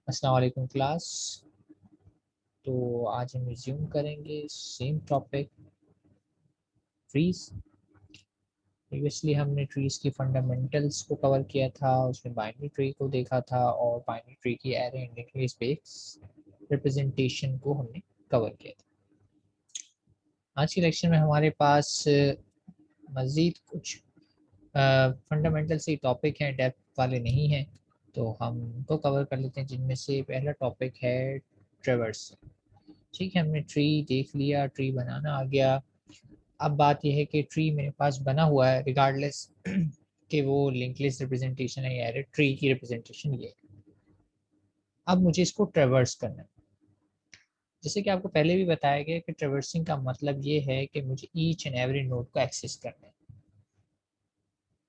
अस्सलाम वालेकुम क्लास। तो आज हम रिज्यूम करेंगे सेम टॉपिक ट्रीज। प्रीवियसली हमने ट्रीज की फंडामेंटल्स को कवर किया था, उसमें बाइनरी ट्री को देखा था और बाइनरी ट्री की एरे इंडिसेस बेस्ड रिप्रेजेंटेशन को हमने कवर किया था। आज के लेक्चर में हमारे पास मज़ीद कुछ फंडामेंटल से टॉपिक हैं, डेप्थ वाले नहीं हैं, तो हम उनको कवर कर लेते हैं, जिनमें से पहला टॉपिक है ट्रेवर्सिंग। ठीक है, हमने ट्री देख लिया, ट्री बनाना आ गया। अब बात यह है कि ट्री मेरे पास बना हुआ है रिगार्डलेस कि वो लिंक लिस्ट रिप्रेजेंटेशन है या ट्री की रिप्रेजेंटेशन ये है। अब मुझे इसको ट्रेवर्स करना है। जैसे कि आपको पहले भी बताया गया कि ट्रेवर्सिंग का मतलब ये है कि मुझे ईच एंड एवरी नोड को एक्सेस करना है।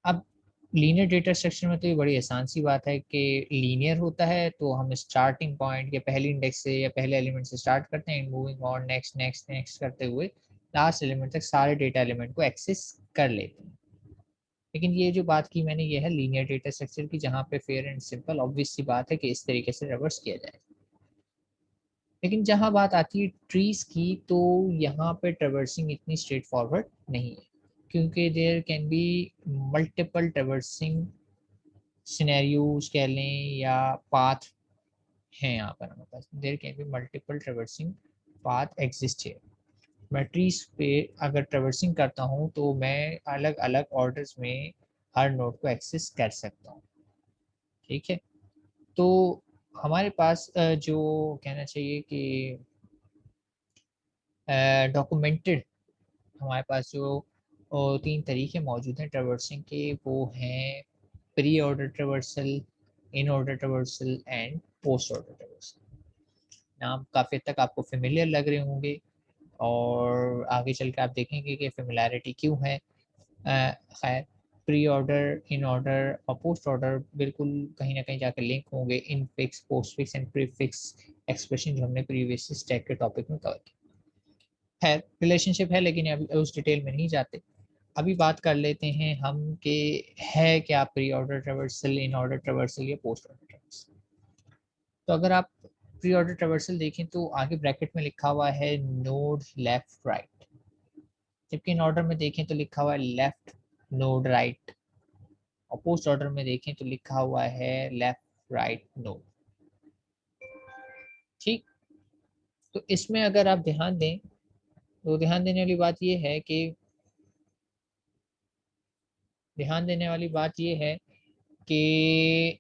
अब लीनियर डेटा स्ट्रक्चर में तो ये बड़ी आसान सी बात है कि लीनियर होता है, तो हम स्टार्टिंग पॉइंट या पहले इंडेक्स से या पहले एलिमेंट से स्टार्ट करते हैं, moving on next next next करते हुए लास्ट एलिमेंट तक सारे डेटा एलिमेंट को एक्सेस कर लेते हैं। लेकिन ये जो बात की मैंने, ये है लीनियर डेटा स्ट्रक्चर की, जहाँ पे फेयर एंड सिंपल ऑब्वियस सी बात है कि इस तरीके से रिवर्स किया जाए। लेकिन जहाँ बात आती है ट्रीज की, तो यहाँ पे ट्रेवर्सिंग इतनी स्ट्रेट फॉरवर्ड नहीं है, क्योंकि there can be multiple traversing scenarios कह लें या पाथ हैं यहाँ पर हमारे पास। There can be multiple traversing path exist है। मैं ट्रीज पे अगर ट्रेवर्सिंग करता हूँ तो मैं अलग अलग ऑर्डर्स में हर नोड को एक्सेस कर सकता हूँ। ठीक है, तो हमारे पास जो कहना चाहिए कि डॉक्यूमेंटेड हमारे पास जो तीन तरीके मौजूद हैं ट्रेवर्सिंग के, वो हैं pre order traversal, in order traversal and post order traversal. नाम काफ़ी हद तक आपको फेमिलियर लग रहे होंगे और आगे चल के आप देखेंगे कि फेमिलैरिटी क्यों है। खैर, प्री ऑर्डर, इन ऑर्डर और पोस्ट ऑर्डर बिल्कुल कहीं ना कहीं जाकर लिंक होंगे in fix, post fix and pre fix expression जो हमने प्रीवियस स्टैक के टॉपिक में कवर किया। खैर, रिलेशनशिप है, लेकिन अभी उस डिटेल में नहीं जाते। अभी बात कर लेते हैं हम कि है क्या pre order traversal, in order traversal या पोस्ट ऑर्डर ट्रेवर्सल। तो अगर आप प्री ऑर्डर ट्रेवर्सल देखें तो आगे ब्रैकेट में लिखा हुआ है नोड लेफ्ट राइट, जबकि इन ऑर्डर में देखें तो लिखा हुआ है लेफ्ट नोड राइट, और पोस्ट ऑर्डर में देखें तो लिखा हुआ है लेफ्ट राइट नोड। ठीक, तो इसमें अगर आप ध्यान दें तो ध्यान देने वाली बात यह है कि ध्यान देने वाली बात यह है कि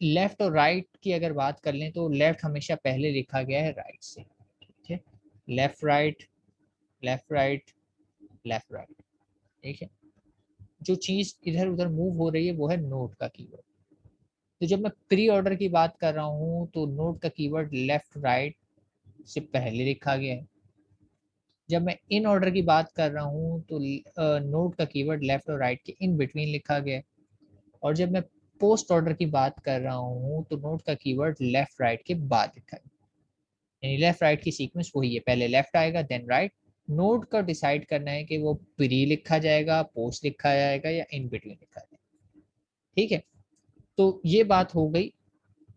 लेफ्ट और राइट की अगर बात कर लें तो लेफ्ट हमेशा पहले लिखा गया है राइट से। ठीक है, left right, left right, left right. ठीक है, जो चीज इधर उधर मूव हो रही है वो है नोड का कीवर्ड। तो जब मैं प्री ऑर्डर की बात कर रहा हूँ तो नोड का कीवर्ड लेफ्ट राइट से पहले लिखा गया है। जब मैं इन ऑर्डर की बात कर रहा हूँ तो नोड का कीवर्ड लेफ्ट और राइट के इन बिटवीन लिखा गया है। और जब मैं पोस्ट ऑर्डर की बात कर रहा हूँ तो नोड का कीवर्ड लेफ्ट राइट के बाद लिखा है। यानी लेफ्ट राइट की सीक्वेंस वही है, पहले लेफ्ट आएगा देन राइट। नोड का डिसाइड करना है कि वो प्री लिखा जाएगा, पोस्ट लिखा जाएगा या इन बिटवीन लिखा जाएगा। ठीक है, तो ये बात हो गई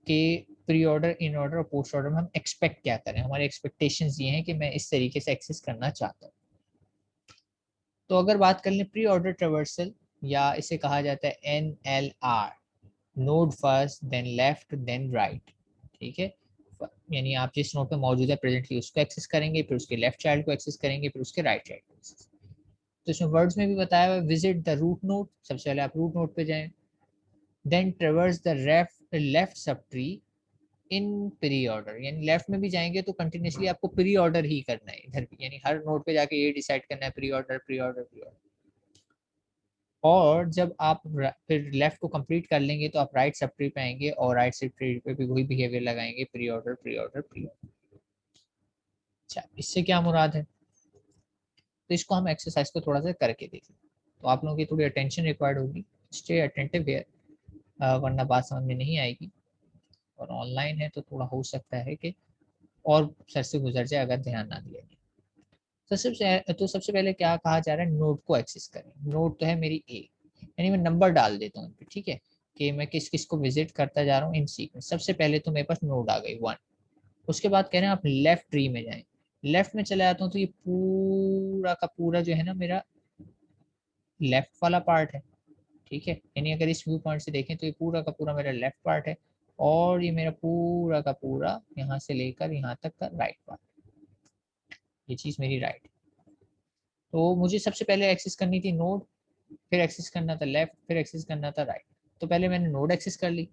कि प्री ऑर्डर, इन ऑर्डर और पोस्ट ऑर्डर में हम एक्सपेक्ट क्या करें। हमारे एक्सपेक्टेशंस ये हैं कि मैं इस तरीके से एक्सेस करना चाहता हूँ। तो अगर बात कर लें प्री ऑर्डर ट्रेवर्सल, या इसे कहा जाता है NLR, node first then left then right. ठीक है, यानी आप जिस नोड पे मौजूद है प्रेजेंटली उसको एक्सेस करेंगे, फिर उसके लेफ्ट चाइल्ड को एक्सेस करेंगे, फिर उसके राइट चाइल्ड को एक्सेस। तो इसमें वर्ड्स में भी बताया हुआ है, विजिट द रूट नोड, सबसे पहले आप रूट नोड पे जाएं, then traverse the left subtree in preorder. यानी लेफ्ट में भी जाएंगे तो कंटिन्यूसली आपको प्री ऑर्डर ही करना है इधर भी, यानी हर नोड पे जाके ये डिसाइड करना है pre order, pre order, pre order. और जब आप फिर लेफ्ट को कंप्लीट कर लेंगे तो आप राइट सब ट्री पे आएंगे और राइट सब ट्री पे भी वही बिहेवियर लगाएंगे, pre order, pre order, pre order. अच्छा, इससे क्या मुराद है? तो इसको हम एक्सरसाइज को थोड़ा सा करके देखें, तो आप लोगों की थोड़ी अटेंशन रिक्वायर्ड होगी। स्टे अटेंटिव हियर, वरना बात समझ में नहीं आएगी। और ऑनलाइन है तो थोड़ा हो सकता है कि और सर से गुजर जाए अगर ध्यान ना दिया जाए। तो सबसे पहले क्या कहा जा रहा है, नोड को एक्सेस करें। नोड तो है मेरी ए, यानी मैं नंबर डाल देता हूँ। ठीक है, कि मैं किस किस को विजिट करता जा रहा हूँ इन सीक्वेंस। सबसे पहले तो मेरे पास नोड आ गई 1। उसके बाद कह रहे हैं आप लेफ्ट ट्री में जाएं। लेफ्ट में चला जाता हूँ तो ये पूरा का पूरा जो है ना मेरा लेफ्ट वाला पार्ट है। ठीक है, यानी अगर इस व्यू पॉइंट से देखें तो ये पूरा का पूरा मेरा लेफ्ट पार्ट है, और ये मेरा पूरा का पूरा यहाँ से लेकर यहाँ तक का राइट पार्ट, ये चीज मेरी राइट। तो मुझे सबसे पहले एक्सेस करनी थी नोड, फिर एक्सेस करना था लेफ्ट, फिर एक्सेस करना था राइट। तो पहले मैंने नोड एक्सेस कर ली।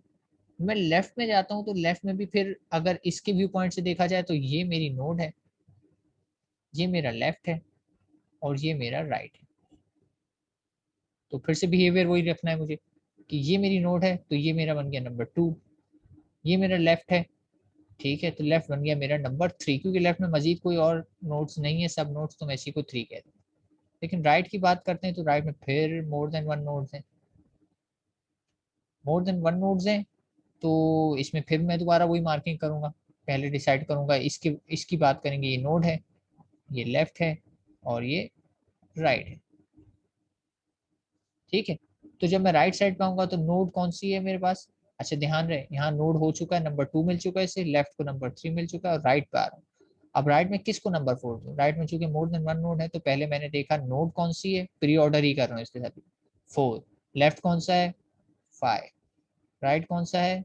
मैं लेफ्ट में जाता हूँ तो लेफ्ट में भी फिर अगर इसके व्यू पॉइंट से देखा जाए तो ये मेरी नोड है, ये मेरा लेफ्ट है, और ये मेरा राइट है। तो फिर से बिहेवियर वही रखना है मुझे कि ये मेरी नोड है तो ये मेरा बन गया नंबर 2, ये मेरा लेफ्ट है। ठीक है, तो लेफ्ट बन गया मेरा नंबर 3, क्योंकि लेफ्ट में मजीद कोई और नोड्स नहीं है, सब नोड्स तो मैं इसी को 3 कहता हूँ। लेकिन राइट की बात करते हैं तो राइट में फिर मोर देन वन नोड्स हैं, मोर देन वन नोड्स हैं। तो इसमें फिर मैं दोबारा वही मार्किंग करूंगा, पहले डिसाइड करूंगा इसकी इसकी बात करेंगे, ये नोड है, ये लेफ्ट है, और ये राइट है। ठीक है, तो जब मैं राइट साइड पे आऊंगा तो नोड कौन सी है मेरे पास। अच्छा ध्यान रहे, यहाँ नोड हो चुका है, नंबर 2 मिल चुका है इसे, लेफ्ट को नंबर 3 मिल चुका है, और राइट पे आ रहा हूँ। अब राइट में किसको नंबर 4 दूं। राइट में चूंकि मोर देन वन नोड है तो पहले मैंने देखा नोड कौन सी है, प्री ऑर्डर ही कर रहा हूँ इसके साथ, 4। लेफ्ट कौन सा है, 5। राइट कौन सा है,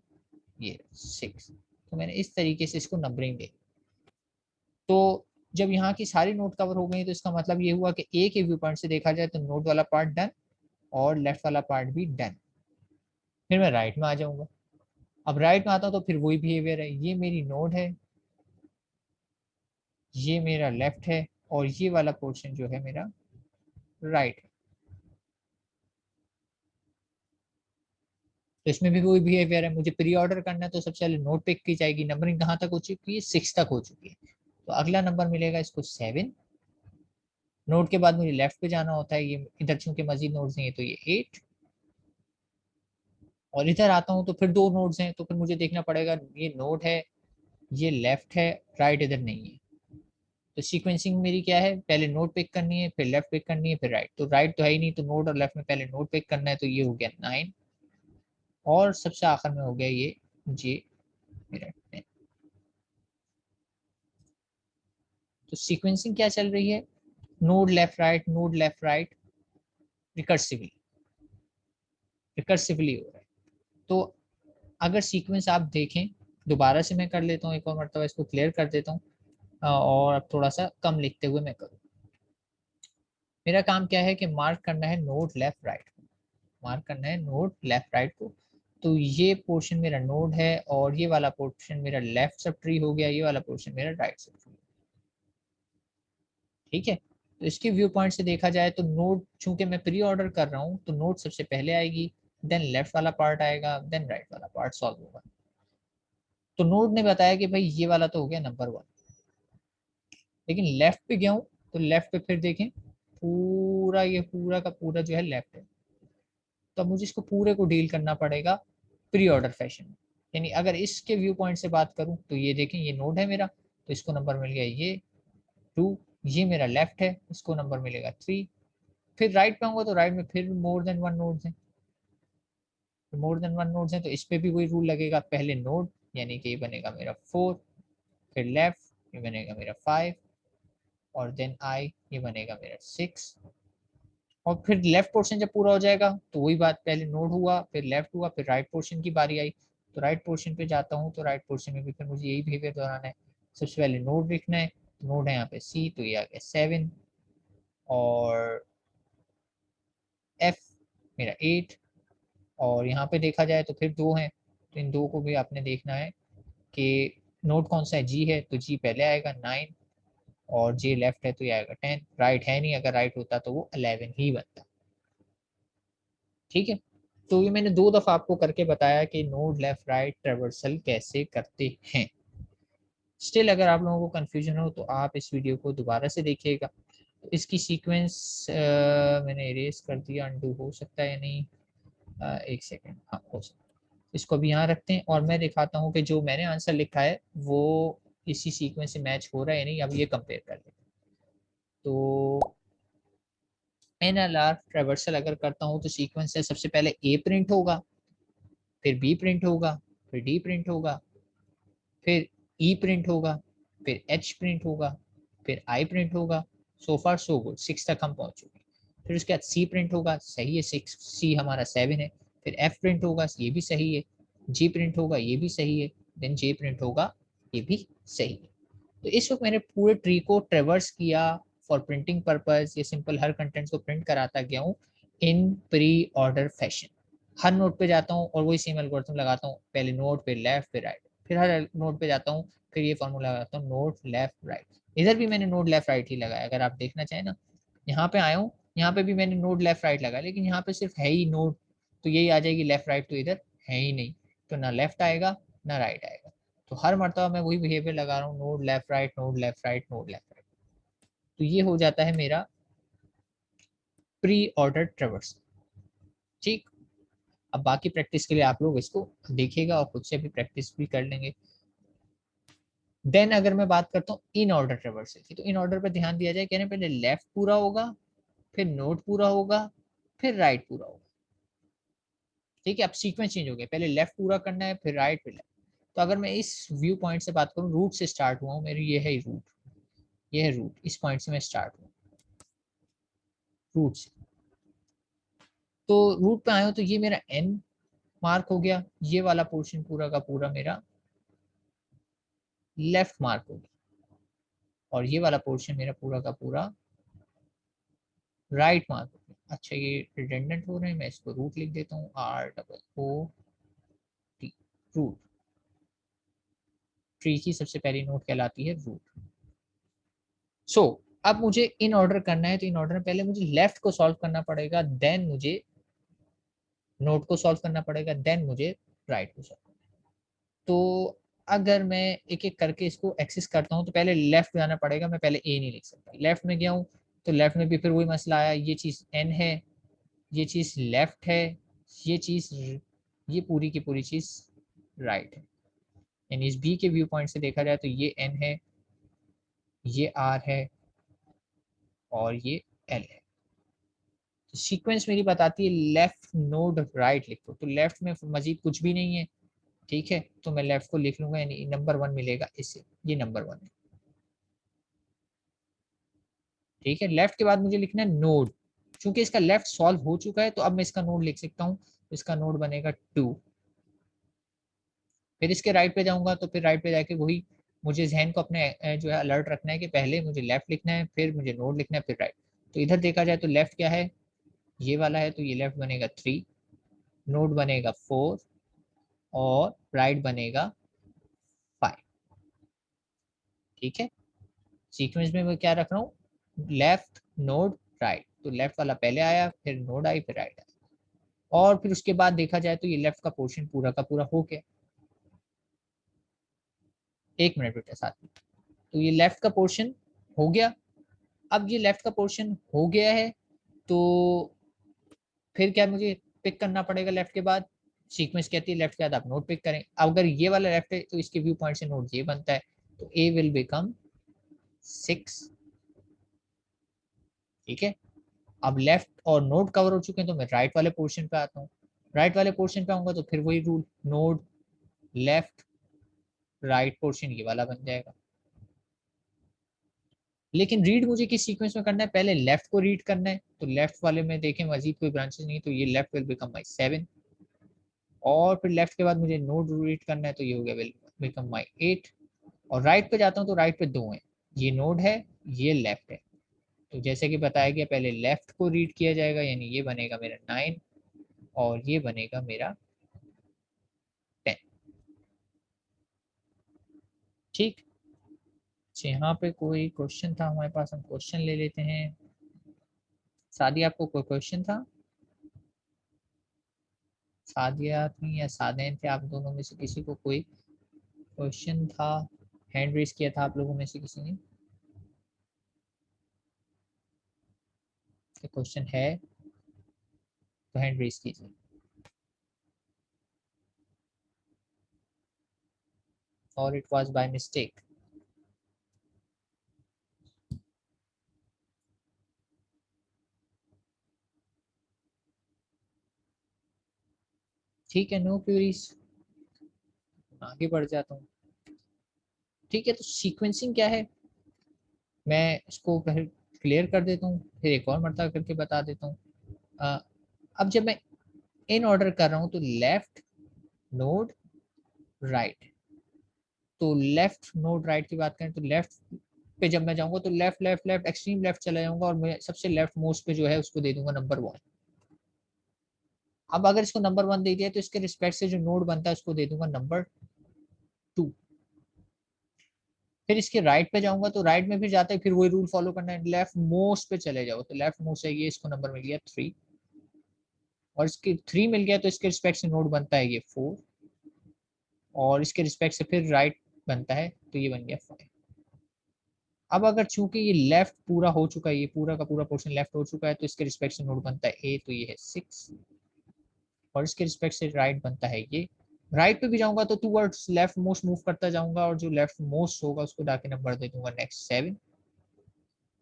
ये 6। तो मैंने इस तरीके से इसको नंबरिंग दी। तो जब यहाँ की सारी नोड कवर हो गई तो इसका मतलब ये हुआ कि एक ही व्यू पॉइंट से देखा जाए तो नोड वाला पार्ट डन, और लेफ्ट वाला पार्ट भी डन। फिर मैं राइट में आ जाऊंगा। अब राइट में आता हूँ तो फिर वही बिहेवियर है, ये मेरी नोड है, ये मेरा लेफ्ट है, और ये वाला पोर्शन जो है मेरा राइट है। तो इसमें भी वही बिहेवियर है, मुझे प्री ऑर्डर करना है तो सबसे पहले नोट पिक की जाएगी। नंबरिंग कहाँ तक हो चुकी है, 6 तक हो चुकी है, तो अगला नंबर मिलेगा इसको 7। नोट के बाद मुझे लेफ्ट पे जाना होता है, ये इधर चूंकि मजीद नोड्स नहीं है तो ये 8। और इधर आता हूँ तो फिर 2 नोड्स हैं, तो फिर मुझे देखना पड़ेगा ये नोड है, ये लेफ्ट है, राइट इधर नहीं है। तो सीक्वेंसिंग मेरी क्या है, पहले नोड पिक करनी है, फिर लेफ्ट पिक करनी है, फिर राइट। तो राइट तो है ही नहीं, तो नोड और लेफ्ट में पहले नोड पिक करना है, तो ये हो गया 9, और सबसे आखिर में हो गया ये जे मेरा 10। तो सीक्वेंसिंग क्या चल रही है, node left right, node left right, recursively, recursively हो रहा है। तो अगर सीक्वेंस आप देखें, दोबारा से मैं कर लेता हूँ एक और मरतबा, इसको क्लियर कर देता हूँ, और अब थोड़ा सा कम लिखते हुए मैं करूँ। मेरा काम क्या है कि मार्क करना है नोड लेफ्ट राइट, मार्क करना है नोड लेफ्ट राइट को। तो ये पोर्शन मेरा नोड है, और ये वाला पोर्शन मेरा लेफ्ट सब ट्री हो गया, ये वाला पोर्शन मेरा राइट सब ट्री। ठीक है, तो इसके व्यू पॉइंट से देखा जाए तो नोड, चूंकि मैं प्री ऑर्डर कर रहा हूँ तो नोड सबसे पहले आएगी, देन लेफ्ट वाला पार्ट आएगा, देन राइट वाला पार्ट सॉल्व होगा। तो नोड ने बताया कि भाई ये वाला तो हो गया नंबर 1, लेकिन लेफ्ट पे गया हूँ तो लेफ्ट पे फिर देखें पूरा, ये पूरा का पूरा जो है लेफ्ट है। तो अब मुझे इसको पूरे को डील करना पड़ेगा प्री ऑर्डर फैशन में। यानी अगर इसके व्यू पॉइंट से बात करूं तो ये देखें ये नोड है मेरा, तो इसको नंबर मिल गया ये 2। ये मेरा लेफ्ट है, इसको नंबर मिलेगा 3। फिर राइट पे आऊंगा तो राइट में फिर मोर देन वन नोड्स हैं, तो मोर देन वन नोड्स हैं तो इस पे भी वही रूल लगेगा, पहले नोड, यानी कि ये बनेगा मेरा 4, फिर लेफ्ट ये बनेगा मेरा 5, और देन आई ये बनेगा मेरा 6। और फिर लेफ्ट पोर्शन जब पूरा हो जाएगा तो वही बात, पहले नोड हुआ, फिर लेफ्ट हुआ, फिर राइट पोर्शन की बारी आई। तो राइट पोर्शन पे जाता हूँ तो राइट पोर्शन में भी फिर मुझे यही बिहेवियर दोहराना है। सबसे पहले नोड लिखना है, नोड है यहाँ पे सी, तो ये आ गया 7, और एफ मेरा 8। और यहाँ पे देखा जाए तो फिर 2 हैं, तो इन 2 को भी आपने देखना है कि नोड कौन सा है, जी है तो जी पहले आएगा 9, और जे लेफ्ट है तो ये आएगा 10। राइट है नहीं, अगर राइट होता तो वो 11 ही बनता। ठीक है, तो ये मैंने 2 दफा आपको करके बताया कि नोड लेफ्ट राइट ट्रेवर्सल कैसे करते हैं। स्टिल अगर आप लोगों को कंफ्यूजन हो तो आप इस वीडियो को दोबारा से देखिएगा। तो इसकी सीक्वेंस मैंने इरेज कर दिया, अनडू हो सकता है या नहीं, एक सेकेंड, हाँ हो सकता है। इसको अभी यहाँ रखते हैं, और मैं दिखाता हूँ कि जो मैंने आंसर लिखा है वो इसी सीक्वेंस से मैच हो रहा है या नहीं। अब ये कंपेयर कर लेते हैं। तो एन एल आर ट्रेवर्सल अगर करता हूँ तो सीक्वेंस से सबसे पहले ए प्रिंट होगा, फिर बी प्रिंट होगा, फिर डी प्रिंट होगा, फिर ई प्रिंट होगा, फिर एच प्रिंट होगा, फिर आई प्रिंट होगा। सो फार सो गुड, 6 तक हम पहुंच चुके। फिर उसके बाद सी प्रिंट होगा, सही है 6, सी हमारा 7 है। फिर एफ प्रिंट होगा, ये भी सही है। जी प्रिंट होगा, ये भी सही है। देन जे प्रिंट होगा, ये भी सही है। तो इस वक्त मैंने पूरे ट्री को ट्रेवर्स किया फॉर प्रिंटिंग पर्पज। ये सिंपल हर कंटेंट को प्रिंट कराता गया हूँ इन प्री ऑर्डर फैशन। हर नोड पे जाता हूँ और वही सेम एल्गोरिथम लगाता हूँ, पहले नोड पे लेफ्ट फिर राइट, फिर हर नोड पे जाता हूँ, फिर ये फॉर्मूला लगाता हूँ नोड लेफ्ट राइट। इधर भी मैंने नोड लेफ्ट राइट ही लगाया, अगर आप देखना चाहें ना। यहाँ पे आया हूँ, यहाँ पे भी मैंने नोड लेफ्ट राइट लगाया, लेकिन यहाँ पे सिर्फ है ही नोड, तो यही आ जाएगी लेफ्ट राइट, तो इधर है ही नहीं, तो ना लेफ्ट आएगा ना राइट आएगा। तो हर मरतबा मैं वही बिहेवियर लगा रहा हूँ, node left right, node left right, node left right. तो ये हो जाता है मेरा प्री ऑर्डर ट्रेवर्स। ठीक, अब बाकी प्रैक्टिस के लिए आप लोग इसको देखिएगा और खुद से भी प्रैक्टिस भी कर लेंगे। देन अगर मैं बात करता हूँ इन ऑर्डर ट्रेवर्सल की, तो इन ऑर्डर पर ध्यान दिया जाए, कहने पहले लेफ्ट पूरा होगा, फिर नोड पूरा होगा, फिर राइट पूरा होगा। ठीक है, अब सीक्वेंस चेंज हो गया, पहले लेफ्ट पूरा करना है, फिर राइट, फिर लेफ्ट। तो अगर मैं इस व्यू पॉइंट से बात करूँ, रूट से स्टार्ट हुआ हूँ, मेरी ये है रूट, ये है रूट, इस पॉइंट से मैं स्टार्ट हूँ रूट से। तो रूट पे आया हूँ, तो ये मेरा एन मार्क हो गया, ये वाला पोर्शन पूरा का पूरा मेरा लेफ्ट मार्क हो गया, और ये वाला पोर्शन मेरा पूरा का पूरा राइट मार्क हो गया। अच्छा, ये रिडंडेंट हो रहे हैं, मैं इसको रूट लिख देता हूँ, R double O T, root. Tree की सबसे पहली नोट कहलाती है रूट। सो अब मुझे इन ऑर्डर करना है, तो इन ऑर्डर में पहले मुझे लेफ्ट को सॉल्व करना पड़ेगा, देन मुझे नोट को सॉल्व करना पड़ेगा, देन मुझे राइट को सॉल्व। तो अगर मैं एक एक करके इसको एक्सेस करता हूँ, तो पहले लेफ्ट जाना पड़ेगा, मैं पहले ए नहीं लिख सकता। लेफ्ट में गया हूँ, तो लेफ्ट में भी फिर वही मसला आया, ये चीज एन है, ये चीज लेफ्ट है, ये चीज, ये पूरी की पूरी चीज राइट है। यानी इस बी के व्यू पॉइंट से देखा जाए तो ये एन है, ये आर है, और ये एल है। तो सीक्वेंस मेरी बताती है लेफ्ट नोड राइट लिखो, तो लेफ्ट में मजीद कुछ भी नहीं है। ठीक है, तो मैं लेफ्ट को लिख लूंगा, यानी नंबर 1 मिलेगा इससे, ये नंबर 1 है। ठीक है, लेफ्ट के बाद मुझे लिखना है नोड, क्योंकि इसका लेफ्ट सॉल्व हो चुका है, तो अब मैं इसका नोड लिख सकता हूँ, इसका नोड बनेगा 2। फिर इसके राइट पे जाऊंगा, तो फिर राइट पे जाके वही मुझे जहन को अपने जो है अलर्ट रखना है कि पहले मुझे लेफ्ट लिखना है, फिर मुझे नोड लिखना है, फिर राइट। तो इधर देखा जाए तो लेफ्ट क्या है, ये वाला है, तो ये लेफ्ट बनेगा 3, नोड बनेगा 4, और राइट बनेगा 5। ठीक है, सीक्वेंस में मैं क्या रख रहा हूँ, लेफ्ट नोड राइट, तो लेफ्ट वाला पहले आया, फिर नोड आई, फिर राइट आया। और फिर उसके बाद देखा जाए तो ये लेफ्ट का पोर्शन पूरा का पूरा हो गया। 1 मिनट बेटा साथ में, तो ये लेफ्ट का पोर्शन हो गया। अब ये लेफ्ट का पोर्शन हो गया है, तो फिर क्या मुझे पिक करना पड़ेगा लेफ्ट के बाद, सीक्वेंस कहती है लेफ्ट के बाद आप नोट पिक करें। अगर ये वाला लेफ्ट है, तो इसके व्यू पॉइंट से नोट ये बनता है, तो ए विल बिकम 6। ठीक है, अब लेफ्ट और नोड कवर हो चुके हैं, तो मैं राइट वाले पोर्शन पे आता हूँ। राइट वाले पोर्शन पे आऊंगा, तो फिर वही rule, node left right portion ये वाला बन जाएगा। लेकिन रीड मुझे किस सीक्वेंस में करना है, पहले लेफ्ट को रीड करना है, तो लेफ्ट वाले में देखें मजीद कोई ब्रांचेस नहीं, तो ये लेफ्ट विल बिकम माई 7। और फिर लेफ्ट के बाद मुझे नोड रीड करना है, तो ये हो गया विल बिकम माई 8। और राइट पे जाता हूँ, तो राइट पे 2 है, ये नोड है, ये लेफ्ट है। तो जैसे कि बताया गया, पहले लेफ्ट को रीड किया जाएगा, यानी ये बनेगा मेरा 9, और ये बनेगा मेरा 10। ठीक, अच्छा यहाँ पे कोई क्वेश्चन था हमारे पास, हम क्वेश्चन ले लेते हैं। सादी, आपको कोई क्वेश्चन था? सादिया थी या सादेन थे, आप दोनों में से किसी को कोई क्वेश्चन था? हैंड रेस किया था आप लोगों में से किसी ने? क्वेश्चन है तो हैंड रेस कीजिए। और इट वाज बाय मिस्टेक? ठीक है, नो क्वेरीज, आगे बढ़ जाता हूँ। ठीक है, तो सीक्वेंसिंग क्या है मैं इसको पहले क्लियर कर देता हूँ, फिर एक और मरतबा करके बता देता हूँ। अब जब मैं इन ऑर्डर कर रहा हूँ तो लेफ्ट नोड राइट, तो लेफ्ट नोड राइट की बात करें तो लेफ्ट पे जब मैं जाऊंगा तो left left left extreme left चला जाऊंगा और मैं सबसे लेफ्ट मोस्ट पे जो है उसको दे दूंगा नंबर 1। अब अगर इसको नंबर 1 दे दिया तो इसके रिस्पेक्ट से जो नोड बनता है उसको दे दूंगा नंबर 2। फिर इसके राइट पे जाऊंगा तो राइट में फिर जाते हैं, फिर वही रूल फॉलो करना है, लेफ्ट मोस्ट पे चले जाओ, तो लेफ्ट मोस्ट है ये, इसको नंबर मिल गया 3, और इसके 3 मिल गया तो इसके रिस्पेक्ट से नोड बनता है ये 4, और इसके रिस्पेक्ट से फिर राइट बनता है तो ये बन गया 5। अब अगर चूंकि ये लेफ्ट पूरा हो चुका है, ये पूरा का पूरा पोर्शन लेफ्ट हो चुका है, तो इसके रिस्पेक्ट से नोड बनता है ए, तो ये है 6, और इसके रिस्पेक्ट से राइट बनता है ये। राइट पे भी जाऊंगा तो टूवर्ड्स लेफ्ट मोस्ट मूव करता जाऊंगा, और जो लेफ्ट मोस्ट होगा उसको जाके नंबर दे दूंगा नेक्स्ट 7,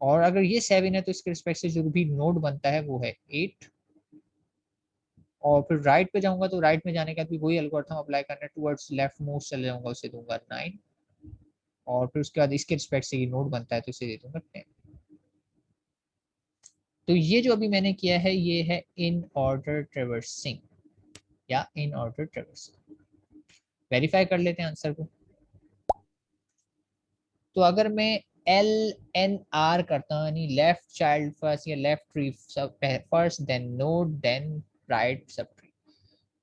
और अगर ये 7 है तो इसके रिस्पेक्ट से जो भी नोड बनता है वो है 8। और फिर राइट पे जाऊंगा तो राइट में जाने के बाद भी वही एल्गोरिथम अप्लाई करना है, टूवर्ड्स लेफ्ट मोस्ट चले जाऊंगा, उसे दूंगा 9, और फिर उसके बाद इसके रिस्पेक्ट से ये नोड बनता है तो इसे दे दूंगा 10। तो ये जो अभी मैंने किया है ये है इन ऑर्डर ट्रेवर्सिंग या इन ऑर्डर ट्रेवर्सिंग। वेरीफाई कर लेते हैं आंसर को। तो अगर मैं LNR करता हूँ यानी लेफ्ट चाइल्ड फर्स्ट या left tree first then node then right subtree,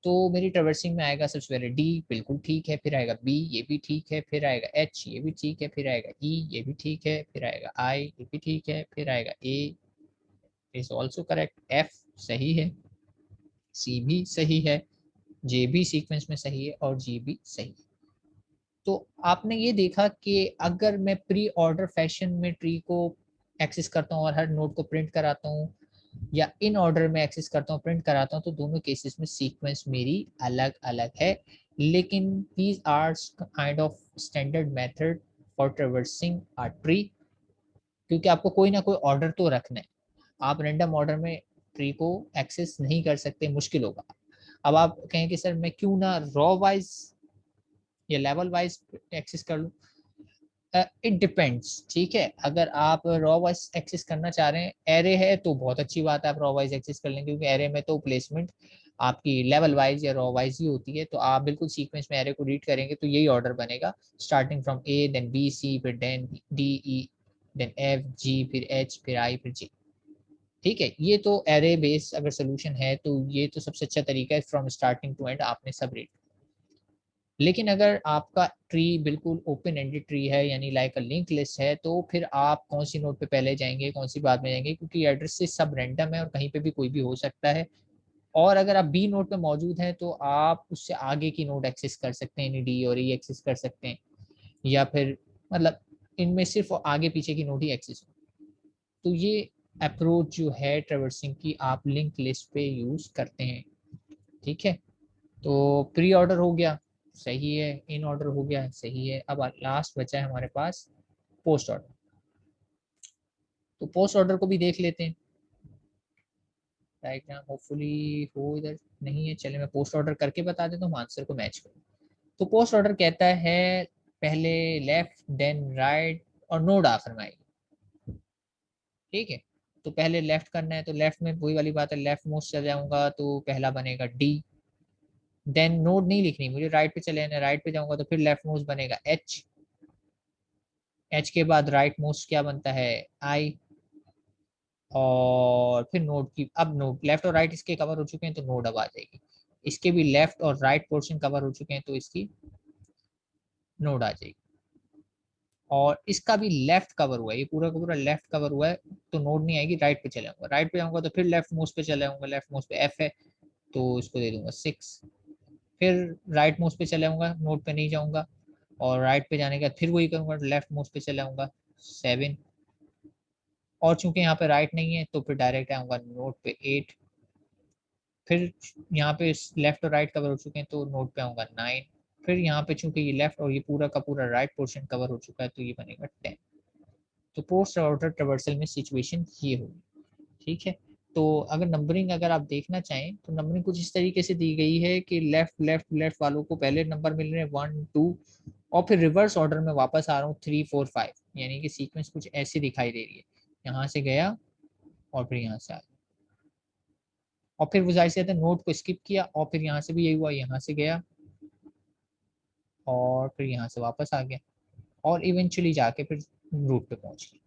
तो मेरी ट्रेवर्सिंग में आएगा सबसे पहले डी, बिल्कुल ठीक है, फिर आएगा बी, ये भी ठीक है, फिर आएगा एच, ये भी ठीक है, फिर आएगा ई, ये भी ठीक है, फिर आएगा आई, ये भी ठीक है, फिर आएगा ए इज ऑल्सो करेक्ट, एफ सही है, सी भी सही है, जे भी सीक्वेंस में सही है, और जी भी सही है। तो आपने ये देखा कि अगर मैं प्री ऑर्डर फैशन में ट्री को एक्सेस करता हूँ और हर नोड को प्रिंट कराता हूँ, या इन ऑर्डर में एक्सेस करता हूँ प्रिंट कराता हूँ, तो दोनों केसेस में सीक्वेंस मेरी अलग अलग है, लेकिन these are kind of standard method for traversing a tree, क्योंकि आपको कोई ना कोई ऑर्डर तो रखना है, आप रैंडम ऑर्डर में ट्री को एक्सेस नहीं कर सकते, मुश्किल होगा। अब आप कहें कि सर मैं क्यों ना रॉ वाइज या लेवल वाइज एक्सेस कर लूँ, इट डिपेंड्स। ठीक है, अगर आप रॉ वाइज एक्सेस करना चाह रहे हैं, एरे है तो बहुत अच्छी बात है, आप रॉ वाइज एक्सेस कर लेंगे, क्योंकि एरे में तो प्लेसमेंट आपकी लेवल वाइज या रॉ वाइज ही होती है, तो आप बिल्कुल सीक्वेंस में एरे को रीड करेंगे तो यही ऑर्डर बनेगा, starting from A then B C फिर then D E then F G फिर एच फिर आई फिर जी। ठीक है, ये तो एरे बेस अगर सोल्यूशन है तो ये तो सबसे अच्छा तरीका है, फ्रॉम स्टार्टिंग टू एंड आपने सब रीड। लेकिन अगर आपका ट्री बिल्कुल ओपन एंडेड ट्री है यानी लाइक अ लिंक लिस्ट है, तो फिर आप कौन सी नोड पे पहले जाएंगे कौन सी बाद में जाएंगे, क्योंकि एड्रेसेस सब रैंडम है और कहीं पे भी कोई भी हो सकता है। और अगर आप बी नोड पे मौजूद हैं तो आप उससे आगे की नोड एक्सेस कर सकते हैं, डी और ई एक्सेस कर सकते हैं, या फिर मतलब इनमें सिर्फ आगे पीछे की नोड ही एक्सेस हो। तो ये अप्रोच जो है ट्रेवर्सिंग की आप लिंक लिस्ट पे यूज करते हैं। ठीक है, तो प्री ऑर्डर हो गया सही है, इन ऑर्डर हो गया सही है, अब लास्ट बचा है हमारे पास पोस्ट ऑर्डर। तो पोस्ट ऑर्डर को भी देख लेते हैं, डायग्राम होपफुली हो इधर नहीं है, चलिए मैं पोस्ट ऑर्डर करके बता देता हूँ, आंसर को मैच करूँ। तो पोस्ट ऑर्डर कहता है पहले लेफ्ट देन राइट और नोड आखिर में आएगी। ठीक है, तो पहले लेफ्ट करना है तो लेफ्ट में वही वाली बात है, लेफ्ट मोस्ट चले जाऊंगा तो पहला बनेगा डी, देन नोड नहीं लिखनी मुझे, राइट पे चले जाना, राइट पे जाऊंगा तो फिर लेफ्ट मोस्ट बनेगा एच, एच के बाद राइट मोस्ट क्या बनता है आई, और फिर नोड की, अब नोड लेफ्ट और राइट इसके कवर हो चुके हैं तो नोड अब आ जाएगी, इसके भी लेफ्ट और राइट पोर्शन कवर हो चुके हैं तो इसकी नोड आ जाएगी, और इसका भी लेफ्ट कवर हुआ है, ये पूरा का पूरा लेफ्ट कवर हुआ है तो नोड नहीं आएगी, राइट पे चले जाऊंगा, राइट पे जाऊंगा तो फिर लेफ्ट मोस्ट पे चले जाऊंगा, लेफ्ट मोस्ट पे एफ है तो इसको दे दूंगा 6, फिर राइट मोस्ट पे चले जाऊंगा, नोड पे नहीं जाऊंगा, और राइट पे जाने के बाद फिर वही करूंगा, लेफ्ट मोस्ट पे चले जाऊंगा 7, और चूंकि यहाँ पे राइट नहीं है तो फिर डायरेक्ट आऊंगा नोड पे 8, फिर यहाँ पे लेफ्ट और राइट कवर हो चुके हैं तो नोड पे आऊंगा 9, फिर यहाँ पे चूंकि ये लेफ्ट और ये पूरा का पूरा राइट पोर्शन कवर हो चुका है तो ये बनेगा 10। तो पोस्ट ऑर्डर ट्रेवर्सल में सिचुएशन ये होगी। ठीक है, तो अगर नंबरिंग अगर आप देखना चाहें तो नंबरिंग कुछ इस तरीके से दी गई है कि लेफ्ट लेफ्ट लेफ्ट वालों को पहले नंबर मिल रहे हैं 1 2, और फिर रिवर्स ऑर्डर में वापस आ रहा हूँ 3 4 5, यानी कि सीक्वेंस कुछ ऐसी दिखाई दे रही है। यहाँ से गया और फिर यहाँ से आया, और फिर वो जाहिर सी बात है नोट को स्किप किया, और फिर यहाँ से भी यही हुआ, यहाँ से गया और फिर यहाँ से वापस आ गया, और इवेंचुअली जाके फिर रूट पे पहुंच गया।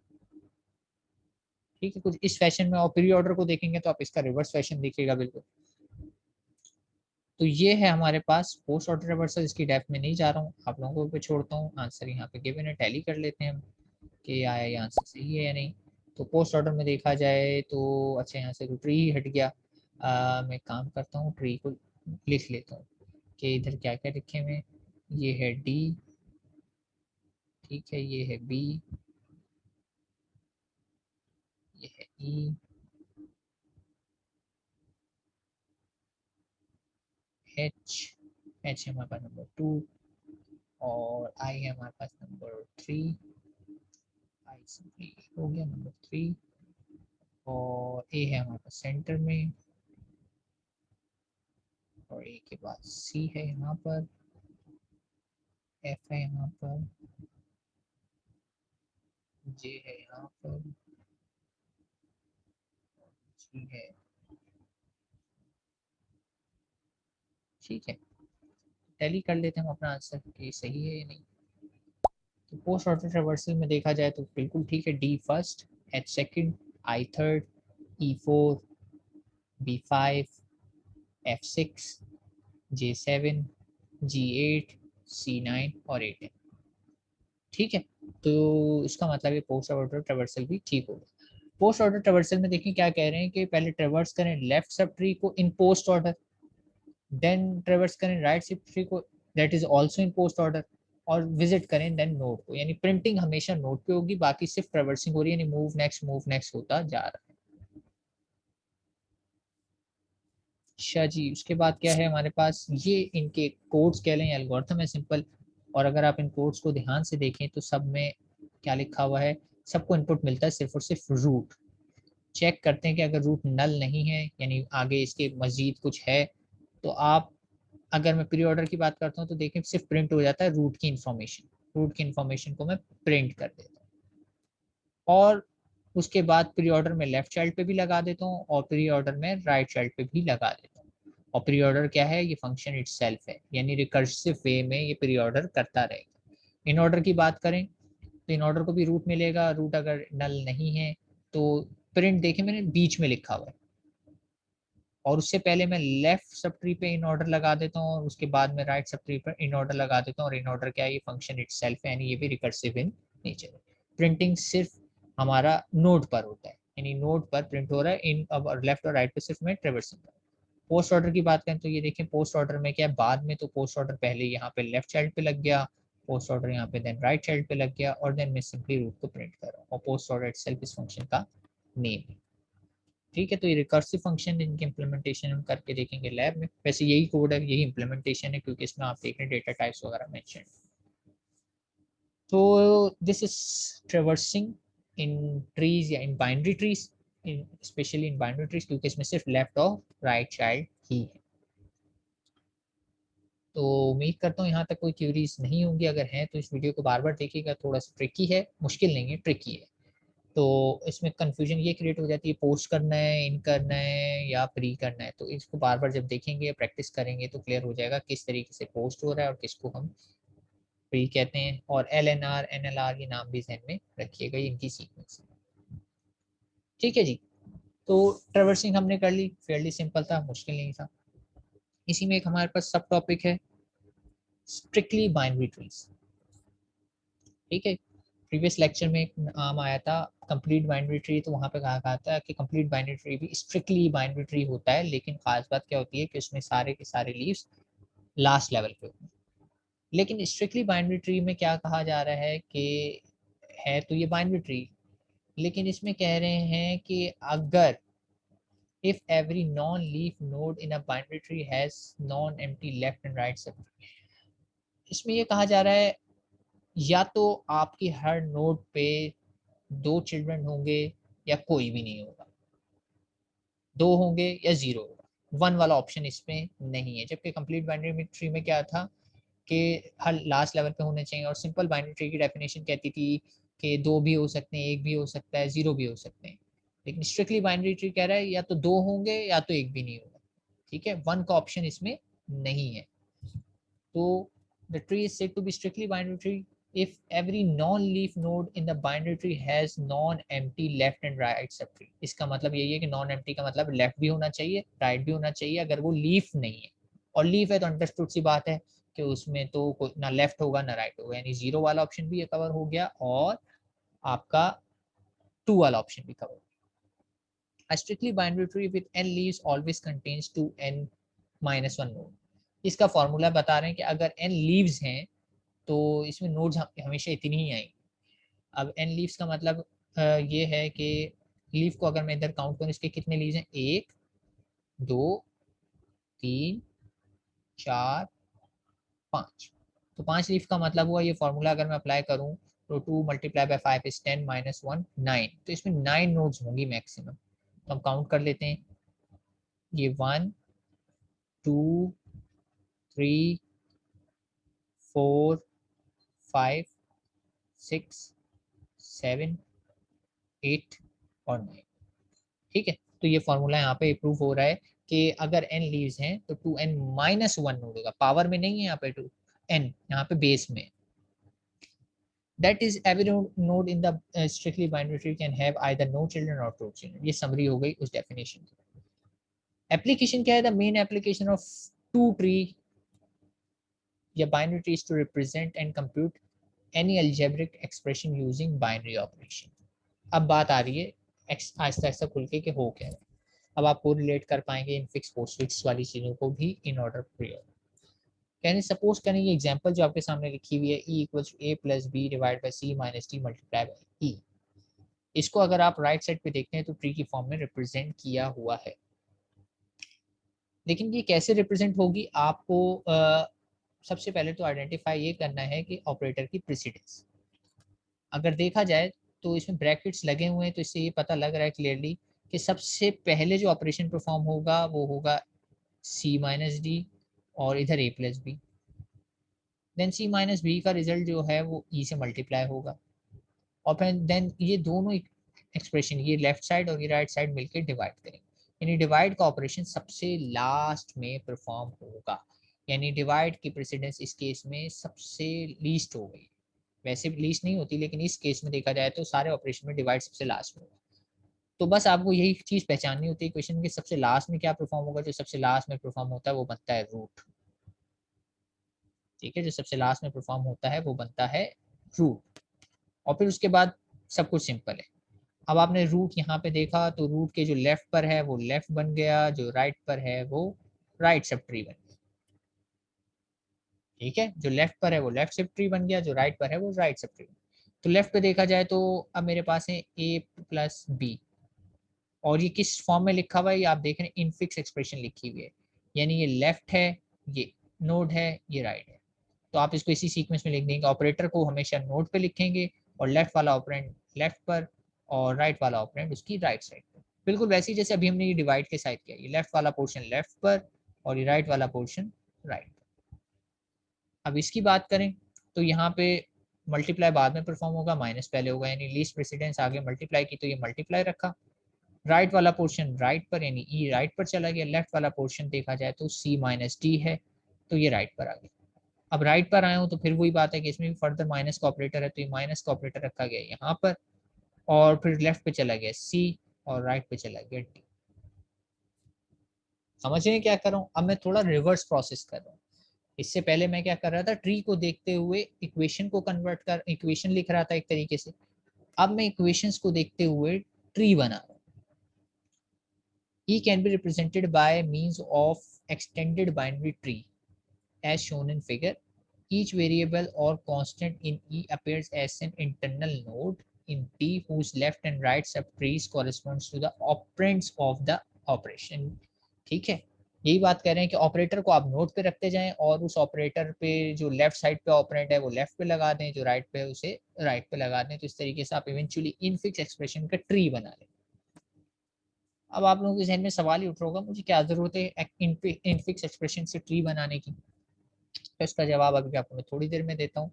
ठीक है, कुछ इस फैशन में। और प्री ऑर्डर को देखेंगे तो आप इसका रिवर्स फैशन देखिएगा बिल्कुल। तो ये है हमारे पास पोस्ट ऑर्डर रिवर्सल। इसकी डेप्थ में नहीं जा रहा हूँ, आप लोगों को छोड़ता हूँ। आंसर यहाँ पे गिवन है, टैली कर लेते हैं हम कि आया ये आंसर सही है या नहीं। तो पोस्ट ऑर्डर में देखा जाए तो अच्छा, यहाँ से तो ट्री ही हट गया। मैं काम करता हूँ, ट्री को लिख लेता हूँ कि इधर क्या क्या लिखे हुए। ये है डी, ठीक है, ये है बी, ये है ई, एच, एच है हमारे पास नंबर 2, और आई है हमारे पास नंबर 3। आई सिंपली हो गया नंबर 3, और ए है हमारे पास सेंटर में, और ए के बाद सी है यहाँ पर, एफ है यहाँ पर, जे है यहाँ पर, जी है। ठीक है, टैली कर लेते हैं हम अपना आंसर कि सही है या नहीं। तो पोस्ट ऑर्डर रिवर्सल में देखा जाए तो बिल्कुल ठीक है। D first, H second, I third, E four, B five, F six, J seven, G eight, C nine और ए टेन। ठीक है, तो इसका मतलब है पोस्ट ऑर्डर ट्रेवर्सल भी ठीक होगा। पोस्ट ऑर्डर ट्रेवर्सल में देखिए क्या कह रहे हैं कि पहले ट्रेवर्स करें लेफ्ट सब ट्री को इन पोस्ट ऑर्डर, देन ट्रेवर्स करें राइट सब ट्री को, that is also in post order, और विजिट करें देन नोड को। यानी प्रिंटिंग हमेशा नोड पे होगी, बाकी सिर्फ ट्रेवर्सिंग हो रही है, यानी मूव नेक्स्ट होता जा रहा है। अच्छा जी, उसके बाद क्या है हमारे पास, ये इनके कोड्स कह लें, एल्गोरिथम है सिंपल। और अगर आप इन कोड्स को ध्यान से देखें तो सब में क्या लिखा हुआ है, सबको इनपुट मिलता है सिर्फ और सिर्फ रूट। चेक करते हैं कि अगर रूट नल नहीं है, यानी आगे इसके मजीद कुछ है, तो आप, अगर मैं प्री ऑर्डर की बात करता हूँ तो देखें सिर्फ प्रिंट हो जाता है रूट की इंफॉर्मेशन। रूट की इंफॉर्मेशन को मैं प्रिंट कर देता हूँ, और उसके बाद प्री ऑर्डर में लेफ्ट चाइल्ड पे भी लगा देता हूँ, और प्री ऑर्डर में राइट चाइल्ड पे भी लगा देता हूँ। और प्री ऑर्डर क्या है, ये फंक्शन इटसेल्फ है, यानी रिकर्सिव वे में ये प्री ऑर्डर करता रहेगा। इन ऑर्डर की बात करें तो इन ऑर्डर को भी रूट मिलेगा, रूट अगर नल नहीं है तो प्रिंट, देखें मैंने बीच में लिखा हुआ है, और उससे पहले मैं लेफ्ट सब ट्री पे इन ऑर्डर लगा देता हूँ, और उसके बाद में राइट सब ट्री पर इन ऑर्डर लगा देता हूँ। और इन ऑर्डर क्या है, ये फंक्शन इटसेल्फ है, यानी ये भी रिकर्सिव इन नेचर है। प्रिंटिंग सिर्फ हमारा नोड पर होता है, यानी नोड पर प्रिंट हो रहा है, इन अब लेफ्ट और राइट पे सिर्फ मैं ट्रेवर्सिंग कर। पोस्ट ऑर्डर की बात करें तो ये देखें, पोस्ट ऑर्डर में क्या है, बाद में तो पोस्ट ऑर्डर पहले यहाँ पे लेफ्ट चाइल्ड पे लग गया, पोस्ट ऑर्डर यहाँ पे देन राइट चाइल्ड पे लग गया, और देन मैं सिंपली रूट को प्रिंट कर रहा हूँ, और पोस्ट ऑर्डर इटसेल्फ इस फंक्शन का नेम है। ठीक है, तो ये रिकर्सिव फंक्शन इनके इम्प्लीमेंटेशन हम करके देखेंगे लैब में। वैसे यही कोड है, यही इम्प्लीमेंटेशन है, क्योंकि इसमें आप देख रहे हैं डेटा टाइप्स वगैरह मेंशन। तो this is traversing in trees या in binary trees, in specially in binary trees, क्योंकि इसमें सिर्फ लेफ्ट और राइट चाइल्ड ही है। तो उम्मीद करता हूँ यहाँ तक कोई क्यूरीज नहीं होंगी, अगर हैं तो इस वीडियो को बार बार देखिएगा, थोड़ा सा ट्रिकी है, मुश्किल नहीं है, ट्रिकी है। तो इसमें कंफ्यूजन ये क्रिएट हो जाती है, पोस्ट करना है, इन करना है या प्री करना है। तो इसको बार बार जब देखेंगे, प्रैक्टिस करेंगे तो क्लियर हो जाएगा किस तरीके से पोस्ट हो रहा है और किसको हम प्री कहते हैं। और LNR NLR ये नाम भी ध्यान में रखिएगा, इनकी सीक्वेंस। ठीक है जी, तो ट्रेवर्सिंग हमने कर ली, फेयरली सिंपल था, मुश्किल नहीं था। इसी में एक हमारे पास सब टॉपिक है, स्ट्रिक्टली बाइनरी ट्रीज। ठीक है, प्रीवियस लेक्चर में एक नाम आया था कंप्लीट बाइनरी ट्री, तो वहां पे कहा था कि कंप्लीट बाइनरी ट्री भी स्ट्रिक्टली बाइनरी ट्री होता है, लेकिन खास बात क्या होती है कि उसमें सारे के सारे लीव्स लास्ट लेवल पे होते हैं। लेकिन स्ट्रिक्टली बाइनरी ट्री में क्या कहा जा रहा है कि है तो ये बाइनरी ट्री, लेकिन इसमें कह रहे हैं कि अगर if every non-leaf node in a binary tree has non-empty left and right सब, इसमें ये कहा जा रहा है या तो आपकी हर नोड पे 2 चिल्ड्रन होंगे या कोई भी नहीं होगा। 2 होंगे या 0 होगा। 1 वाला ऑप्शन इसमें नहीं है, जबकि कंप्लीट बाइनरी ट्री में क्या था कि हर लास्ट लेवल पे होने चाहिए। और सिंपल बाइनरी ट्री की डेफिनेशन कहती थी कि 2 भी हो सकते हैं, 1 भी हो सकता है, 0 भी हो सकते हैं। लेकिन स्ट्रिक्टली बाइनरी ट्री कह रहा है या तो 2 होंगे या तो 1 भी नहीं होगा। ठीक है, 1 का ऑप्शन इसमें नहीं है। तो the tree is said to be strictly binary tree if every non-leaf node in the binary tree has non-empty left and right subtree। इसका मतलब यही है कि non-empty का मतलब लेफ्ट भी होना चाहिए, राइट भी होना चाहिए, अगर वो लीफ नहीं है। और लीफ है तो अंडरस्टूड सी बात है कि उसमें तो ना लेफ्ट होगा ना राइट होगा, यानी 0 वाला ऑप्शन भी कवर हो गया और आपका 2 वाला ऑप्शन भी कवर हो गया। A strictly binary tree with n leaves always contains 2n-1 node। इसका फॉर्मूला बता रहे हैं कि अगर n लीव्स हैं तो इसमें नोड्स हमेशा इतनी ही आएंगी। अब एन लीव्स का मतलब ये है कि लीफ को अगर मैं इधर काउंट करूँ, इसके कितने लीव्स हैं, 1 2 3 4 5। तो 5 लीफ का मतलब हुआ, ये फॉर्मूला अगर मैं अप्लाई करूँ तो 2 मल्टीप्लाई बाय 5 इज 10 माइनस 1 9। तो इसमें 9 नोड्स होंगी मैक्सिमम। तो हम काउंट कर लेते हैं, ये 1 2 3 4 5 6 7 8 और 9। ठीक है, तो ये फॉर्मूला यहाँ पे प्रूव हो रहा है कि अगर n लीव्स हैं तो 2n-1 नोड होगा। पावर में नहीं है यहाँ पे 2n, यहाँ पे बेस में। That is every node in the strictly binary tree can have either no children or two children। ये समरी हो गई उस डेफिनेशन की। एप्लीकेशन क्या है, the main application of to tree या binary trees to represent and compute any algebraic expression using binary operation. अब बात आ रही है आहिस्ता आहिस्ता खुल के हो क्या है। अब आप को रिलेट कर पाएंगे इन फिक्स पोस्टफिक्स वाली चीजों को भी इन ऑर्डर प्रयोग। यानी सपोज करें ये एग्जांपल जो आपके सामने लिखी हुई है, e equals to a plus B divide by c minus d multiply by e। इसको अगर आप राइट साइड पे देखते हैं तो ट्री की फॉर्म में रिप्रेजेंट किया हुआ है। लेकिन ये कैसे रिप्रेजेंट होगी, आपको सबसे पहले तो आइडेंटिफाई ये करना है कि ऑपरेटर की प्रेसिडेंस। अगर देखा जाए तो इसमें ब्रैकेट्स लगे हुए हैं, तो इससे ये पता लग रहा है क्लियरली कि सबसे पहले जो ऑपरेशन परफॉर्म होगा वो होगा c माइनस डी और इधर a plus B. Then c minus B का रिजल्ट जो है वो e से मल्टीप्लाई होगा। और फिर देन ये दोनों एक्सप्रेशन, ये लेफ्ट साइड और ये राइट साइड मिलकर डिवाइड करेंगे। यानी डिवाइड का ऑपरेशन सबसे लास्ट में परफॉर्म होगा। यानी डिवाइड की प्रेसिडेंस इस केस में सबसे लीस्ट हो गई। वैसे भी लीस्ट नहीं होती, लेकिन इस केस में देखा जाए तो सारे ऑपरेशन में डिवाइड सबसे लास्ट में होगा। तो बस आपको यही चीज पहचाननी होती है क्वेश्चन के सबसे लास्ट में क्या परफॉर्म होगा। जो सबसे लास्ट में परफॉर्म होता है वो बनता है रूट। ठीक है, जो सबसे लास्ट में परफॉर्म होता है वो बनता है रूट। और फिर उसके बाद सब कुछ सिंपल है। अब आपने रूट यहाँ पे देखा तो रूट के जो लेफ्ट पर है वो लेफ्ट बन गया, जो राइट पर है वो राइट सब ट्री बन गया। ठीक है, जो लेफ्ट पर है वो लेफ्ट सब ट्री बन गया, जो राइट पर है वो राइट सब ट्री। तो लेफ्ट पे देखा जाए तो अब मेरे पास है a प्लस बी, और ये किस फॉर्म में लिखा हुआ है, ये आप देख रहे हैं इनफिक्स एक्सप्रेशन लिखी हुई है। यानी ये लेफ्ट है, ये नोड है, ये राइट है। तो आप इसको इसी सीक्वेंस में लिख देंगे। ऑपरेटर को हमेशा नोड पे लिखेंगे और लेफ्ट वाला ऑपरेंड लेफ्ट पर और राइट वाला ऑपरेंड उसकी राइट साइड पर। बिल्कुल वैसे ही जैसे अभी हमने ये डिवाइड के साइड किया, ये लेफ्ट वाला पोर्शन लेफ्ट पर और ये राइट वाला पोर्शन राइट पर। अब इसकी बात करें तो यहाँ पे मल्टीप्लाई बाद में परफॉर्म होगा, माइनस पहले होगा। यानी लीस्ट प्रेसिडेंस आगे मल्टीप्लाई की तो ये मल्टीप्लाई रखा। राइट वाला पोर्शन राइट पर यानी ई राइट पर चला गया। लेफ्ट वाला पोर्शन देखा जाए तो सी माइनस डी है, तो ये राइट पर आ गया। अब राइट पर आया हूँ तो फिर वही बात है कि इसमें भी फर्दर माइनस का ऑपरेटर है, तो ये माइनस का ऑपरेटर रखा गया यहाँ पर। और फिर लेफ्ट पे चला गया सी और राइट पे चला गया डी। समझ रहे हैं क्या कर रहा हूँ। अब मैं थोड़ा रिवर्स प्रोसेस कर रहा हूँ। इससे पहले मैं क्या कर रहा था, ट्री को देखते हुए इक्वेशन को कन्वर्ट कर इक्वेशन लिख रहा था एक तरीके से। अब मैं इक्वेशंस को देखते हुए ट्री बना रहा हूँ। E can be represented by means of extended binary tree as shown in figure. Each variable or constant in E appears as an internal node in T whose left and right subtrees corresponds to the operands of the operation। ठीक है, यही बात कर रहे हैं कि operator को आप नोड पे रखते जाएं और उस ऑपरेटर पे जो लेफ्ट साइड पे ऑपरेंड है वो लेफ्ट पे लगा दें, जो राइट पे उसे राइट पे लगा दें। तो इस तरीके से आप इवेंचुअली इनफिक्स एक्सप्रेशन का ट्री बना लें। अब आप लोगों के जहन में सवाल ही उठ रहा होगा, मुझे क्या जरूरत है इनफिक्स एक्सप्रेशन से ट्री बनाने की। तो इसका जवाब अभी आपको मैं थोड़ी देर में देता हूँ।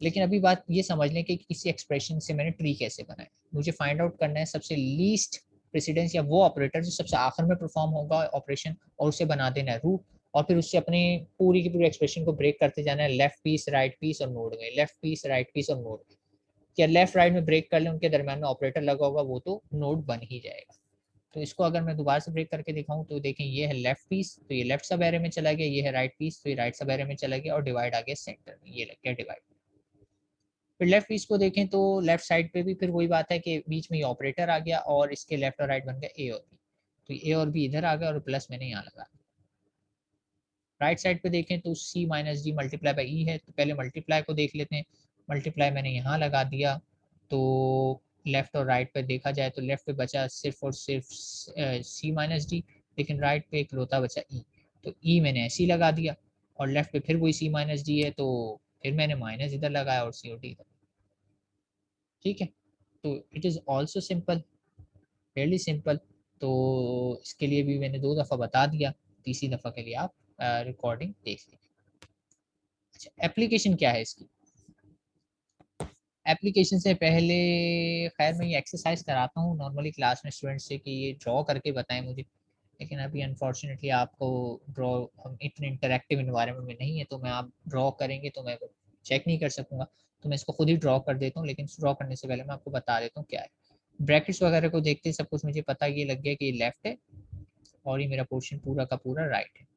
लेकिन अभी बात ये समझ लें कि किसी एक्सप्रेशन से मैंने ट्री कैसे बनाया। मुझे फाइंड आउट करना है सबसे लीस्ट प्रेसिडेंस या वो ऑपरेटर जो सबसे आखिर में परफॉर्म होगा ऑपरेशन, और उसे बना देना है रूट, और फिर उससे अपने पूरी की पूरी एक्सप्रेशन को ब्रेक करते जाना है लेफ्ट पीस राइट पीस और नोड में, लेफ्ट पीस राइट पीस और नोड में। या लेफ्ट राइट में ब्रेक कर ले, उनके दरमियान में ऑपरेटर लगा होगा, वो तो नोड बन ही जाएगा। तो इसको अगर मैं दोबारा से ब्रेक करके दिखाऊं तो देखें, ये है लेफ्ट पीस, तो ये लेफ्ट सब एरे में चला गया, ये है राइट पीस, तो ये राइट सब एरे में चला गया, और डिवाइड आ गया सेंटर में, ये लग गया डिवाइड। फिर लेफ्ट पीस को देखें तो लेफ्ट साइड पे भी फिर वही बात है कि बीच में ये ऑपरेटर आ गया और इसके लेफ्ट और राइट बन गया ए और बी, तो ए और बी इधर आ गया और प्लस मैंने यहाँ लगा। राइट साइड पे देखें तो सी minus D multiply by E है, तो पहले मल्टीप्लाई को देख लेते हैं। मल्टीप्लाई मैंने यहाँ लगा दिया, तो लेफ्ट और राइट पे देखा जाए तो लेफ्ट पे बचा सिर्फ और सिर्फ सी माइनस डी, लेकिन राइट पे एक रोता बचा ई, तो ई मैंने ऐसे ही लगा दिया। और लेफ्ट पे फिर वही सी माइनस डी है, तो फिर मैंने माइनस इधर लगाया और सी और डी इधर। ठीक है, तो it is also simple, Fairlie simple. तो इसके लिए भी मैंने 2 दफ़ा बता दिया, तीसरी दफ़ा के लिए आप रिकॉर्डिंग देख लीजिए। अच्छा, एप्लीकेशन क्या है इसकी? एप्लीकेशन से पहले खैर मैं ये एक्सरसाइज कराता हूँ नॉर्मली क्लास में स्टूडेंट से कि ये ड्रॉ करके बताएं मुझे, लेकिन अभी अनफॉर्चुनेटली आपको ड्रॉ, हम इतने इंटरेक्टिव इन्वायरमेंट में नहीं है, तो मैं आप ड्रॉ करेंगे तो मैं चेक नहीं कर सकूँगा, तो मैं इसको खुद ही ड्रॉ कर देता हूँ। लेकिन ड्रॉ करने से पहले मैं आपको बता देता हूँ क्या है। ब्रैकेट्स वगैरह को देखते सब कुछ मुझे पता, ये लग गया कि ये लेफ्ट है और ये मेरा पोर्शन पूरा का पूरा राइट है,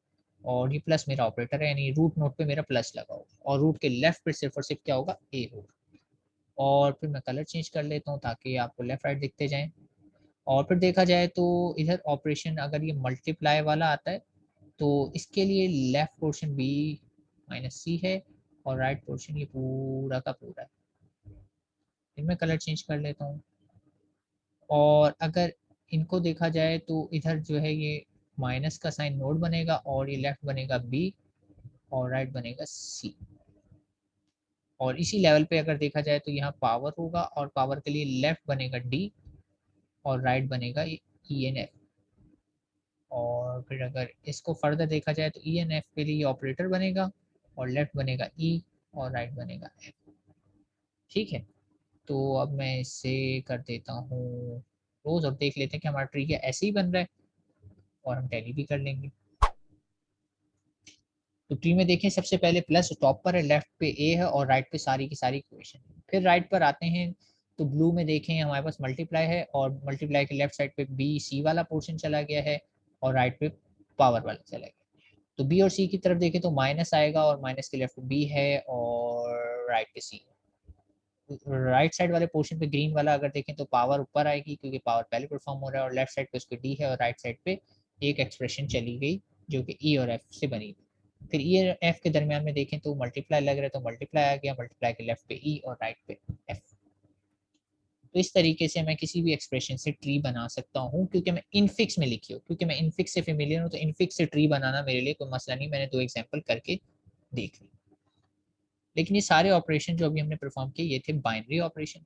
और ये प्लस मेरा ऑपरेटर है, यानी रूट नोट पे मेरा प्लस लगा होगा, और रूट के लेफ्ट पे सिर्फ और सिर्फ क्या होगा, ए होगा। और फिर मैं कलर चेंज कर लेता हूँ ताकि आपको लेफ्ट राइट दिखते जाएं। और फिर देखा जाए तो इधर ऑपरेशन अगर ये मल्टीप्लाई वाला आता है तो इसके लिए लेफ्ट पोर्शन बी माइनस सी है, और राइट पोर्शन ये पूरा का पूरा है। फिर मैं कलर चेंज कर लेता हूँ। और अगर इनको देखा जाए तो इधर जो है ये माइनस का साइन नोड बनेगा, और ये लेफ्ट बनेगा बी और राइट बनेगा सी। और इसी लेवल पे अगर देखा जाए तो यहाँ पावर होगा, और पावर के लिए लेफ्ट बनेगा डी और राइट बनेगा ई एन एफ। और फिर अगर इसको फर्दर देखा जाए तो ई एन एफ के लिए ऑपरेटर बनेगा, और लेफ्ट बनेगा ई और राइट बनेगा एफ। ठीक है, तो अब मैं इससे कर देता हूँ रोज, अब देख लेते हैं कि हमारा ट्री क्या ऐसे ही बन रहा है, और हम टैली भी कर लेंगे। तो ट्री में देखें सबसे पहले प्लस टॉप पर है, लेफ्ट पे ए है और राइट पे सारी की सारी इक्वेशन। फिर राइट पर आते हैं तो ब्लू में देखें हमारे पास मल्टीप्लाई है, और मल्टीप्लाई के लेफ्ट साइड पे बी सी वाला पोर्शन चला गया है, और राइट पे पावर वाला चला गया। तो बी और सी की तरफ देखें तो माइनस आएगा, और माइनस के लेफ्ट बी है और राइट पे सी। राइट साइड वाले पोर्शन पे ग्रीन वाला अगर देखें तो पावर ऊपर आएगी क्योंकि पावर पहले परफॉर्म हो रहा है, और लेफ्ट साइड पे उसके डी है, और राइट साइड पे एक एक्सप्रेशन चली गई जो कि ई और एफ से बनी। फिर ई और एफ के दरमियान में देखें तो मल्टीप्लाई लग रहा है, तो मल्टीप्लाई आ गया, मल्टीप्लाई के लेफ्ट पे ई और राइट पे एफ। तो इस तरीके से मैं किसी भी एक्सप्रेशन से ट्री बना सकता हूँ, क्योंकि मैं इनफिक्स में लिखी हूँ, क्योंकि मैं इनफिक्स से फेमिलियर हूँ, तो इनफिक्स से ट्री बनाना मेरे लिए कोई मसला नहीं। मैंने 2 एग्जाम्पल करके देख ली। लेकिन ये सारे ऑपरेशन जो अभी हमने परफॉर्म किए ये थे binary operation,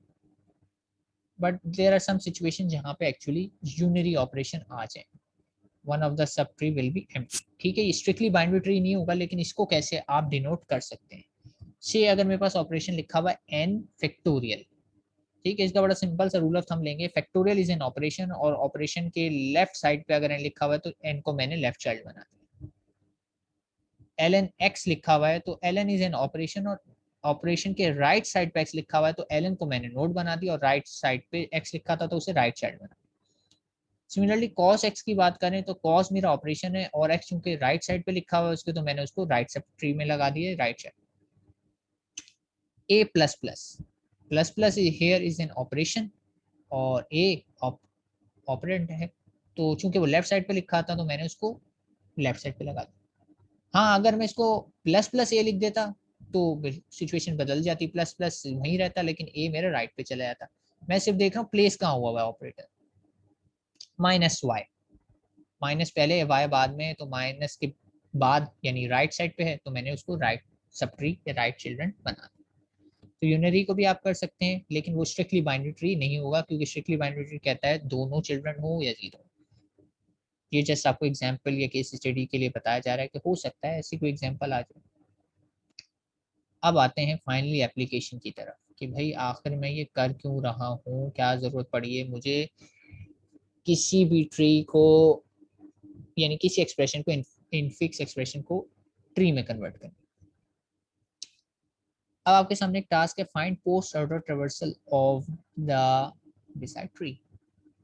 but there are some situation जहाँ पे एक्चुअली यूनरी ऑपरेशन आ जाए, one of the subtree will be empty. ठीक है, ये स्ट्रिक्टली बाइनरी ट्री नहीं होगा, लेकिन इसको कैसे आप डिनोट कर सकते हैं। से अगर मेरे पास ऑपरेशन लिखा हुआ है एन फैक्टोरियल, ठीक है, इसका बड़ा सिंपल सा रूल ऑफ थंब लेंगे, फैक्टोरियल इज एन ऑपरेशन, और ऑपरेशन के लेफ्ट साइड पे अगर एन लिखा हुआ है तो एन को मैंने लेफ्ट चाइल्ड बना दिया। एल एन एक्स लिखा हुआ है तो L N is an operation, और ऑपरेशन के राइट साइड पे एक्स लिखा हुआ है तो एल एन को मैंने नोड बना दिया, और राइट साइड पे एक्स लिखा था तो उसे राइट चाइल्ड बना। सिमिलरली कॉस एक्स की बात करें तो कॉस मेरा ऑपरेशन है, और एक्स चूंकि राइट साइड पे लिखा हुआ है उसके, तो मैंने उसको राइट सब ट्री में लगा दिया right side. A plus plus, plus plus here is an operation, और ए ऑपरेंड है, तो चूंकि वो लेफ्ट साइड पे लिखा था तो मैंने उसको लेफ्ट साइड पे लगा दिया। हाँ, अगर मैं इसको प्लस प्लस ए लिख देता तो सिचुएशन बदल जाती, प्लस प्लस वहीं रहता लेकिन ए मेरा राइट पे चला जाता। मैं सिर्फ देख रहा हूँ प्लेस कहाँ हुआ है ऑपरेटर, माइनस वाई, माइनस पहले वाई बाद में, तो माइनस के बाद यानी राइट साइड पे है तो मैंने उसको राइट सब ट्री या राइट चिल्ड्रन बना दिया। तो यूनरी को भी आप कर सकते हैं, लेकिन वो स्ट्रिक्टली बाइनरी ट्री नहीं होगा, क्योंकि स्ट्रिक्टली बाइनरी ट्री कहता है दोनों चिल्ड्रन हो या जीरो। ये जस्ट आपको एग्जाम्पल या केस स्टडी के लिए बताया जा रहा है कि हो सकता है ऐसी कोई एग्जाम्पल आ जाए। अब आते हैं फाइनली एप्लीकेशन की तरफ कि भाई आखिर मैं ये कर क्यों रहा हूँ, क्या ज़रूरत पड़ी है मुझे किसी भी ट्री को, यानी किसी एक्सप्रेशन को, इनफिक्स एक्सप्रेशन को ट्री में कन्वर्ट करना। अब आपके सामने एक टास्क है, find post order traversal of the decide tree.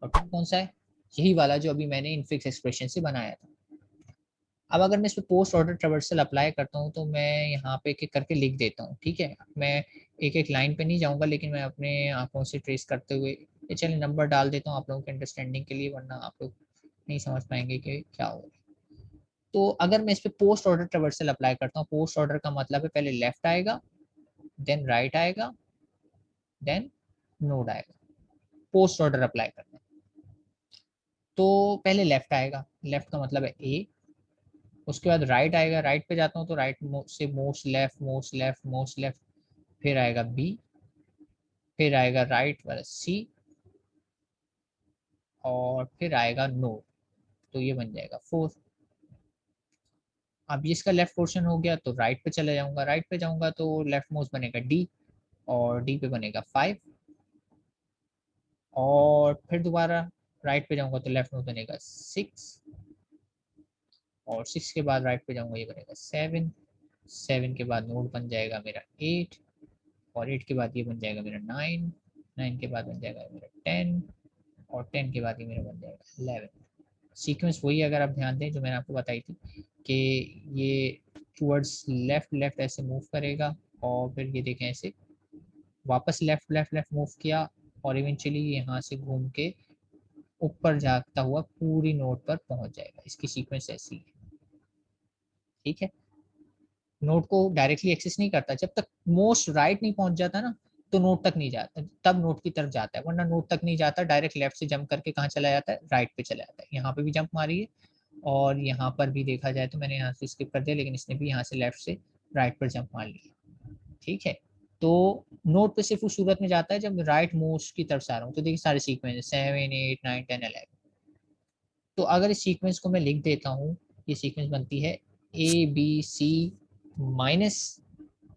और कौन सा है? यही वाला जो अभी मैंने इनफिक्स एक्सप्रेशन से बनाया था। अब अगर मैं इस पे पोस्ट ऑर्डर ट्रेवर्सल अप्लाई करता हूँ तो मैं यहाँ पे एक एक करके लिख देता हूँ, ठीक है। मैं एक एक लाइन पे नहीं जाऊँगा, लेकिन मैं अपने आंखों से ट्रेस करते हुए ये चलिए नंबर डाल देता हूँ आप लोगों के अंडरस्टैंडिंग के लिए, वरना आप लोग नहीं समझ पाएंगे कि क्या हो रहा है। तो अगर मैं इस पे पोस्ट ऑर्डर ट्रेवर्सल अप्लाई करता हूँ, पोस्ट ऑर्डर का मतलब है पहले लेफ्ट आएगा, देन राइट आएगा, देन नोड आएगा। पोस्ट ऑर्डर अप्लाई करना है तो पहले लेफ्ट आएगा, लेफ्ट का मतलब है ए, उसके बाद राइट आएगा, राइट पे जाता हूँ तो राइट से most left, most left, most left, फिर आएगा बी, फिर आएगा राइट वाला सी, और फिर आएगा नोड। तो ये बन जाएगा 4। अब इसका लेफ्ट पोर्शन हो गया तो राइट पे चले जाऊंगा, राइट पे जाऊंगा तो लेफ्ट मोस्ट बनेगा डी, और डी पे बनेगा 5, और फिर दोबारा राइट पे जाऊंगा तो लेफ्ट मोस्ट बनेगा 6, और 6 के बाद राइट पे जाऊंगा ये बनेगा 7, 7 के बाद नोड बन जाएगा मेरा 8, और 8 के बाद ये बन जाएगा मेरा 9, 9 के बाद बन जाएगा मेरा 10, और 10 के बाद ये मेरा बन जाएगा 11। सीक्वेंस वही अगर आप ध्यान दें जो मैंने आपको बताई थी कि ये टूवर्ड्स लेफ्ट लेफ्ट ऐसे मूव करेगा, और फिर ये देखें ऐसे वापस लेफ्ट लेफ्ट लेफ्ट मूव किया, और इवेंचुअली यहाँ से घूम के ऊपर जाता हुआ पूरी नोट पर पहुंच जाएगा। इसकी सीक्वेंस ऐसी है, ठीक है। नोट को डायरेक्टली एक्सेस नहीं करता, जब तक मोस्ट राइट नहीं पहुंच जाता ना तो नोट तक नहीं जाता, तब नोट की तरफ जाता है, वरना नोट तक नहीं जाता, डायरेक्ट लेफ्ट से जंप करके कहाँ चला जाता है, राइट पे चला जाता है। यहाँ पे भी जंप मारी है, और यहाँ पर भी देखा जाए तो मैंने यहाँ से स्किप कर दिया, लेकिन इसने भी यहाँ से लेफ्ट से राइट पर जंप मार लिया, ठीक है। तो नोट पे सिर्फ उस सूरत में जाता है जब राइट मोस्ट की तरफ से आ रहा हूँ। तो देखिए सारे सीक्वेंस 7 8 9 10 11। तो अगर इस सीक्वेंस को मैं लिख देता हूँ, ये सीक्वेंस बनती है A B C minus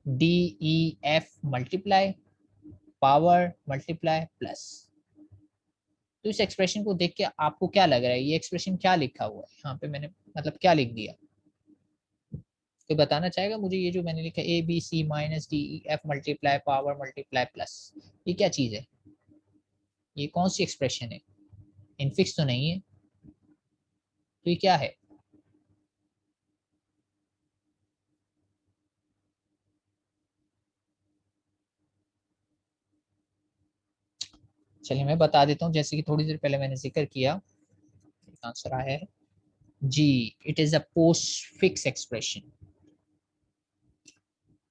D E F multiply power multiply plus. तो इस एक्सप्रेशन को देख के आपको क्या लग रहा है, ये एक्सप्रेशन क्या लिखा हुआ है यहाँ पे, मैंने मतलब क्या लिख दिया? कोई बताना चाहेगा मुझे? ये जो मैंने लिखा A B C minus D E F multiply power multiply plus, ये क्या चीज है? ये कौन सी एक्सप्रेशन है? इनफिक्स तो नहीं है, तो ये क्या है? चलिए मैं बता देता हूँ, जैसे कि थोड़ी देर पहले मैंने जिक्र किया, आंसर आया है जी, it is a postfix expression.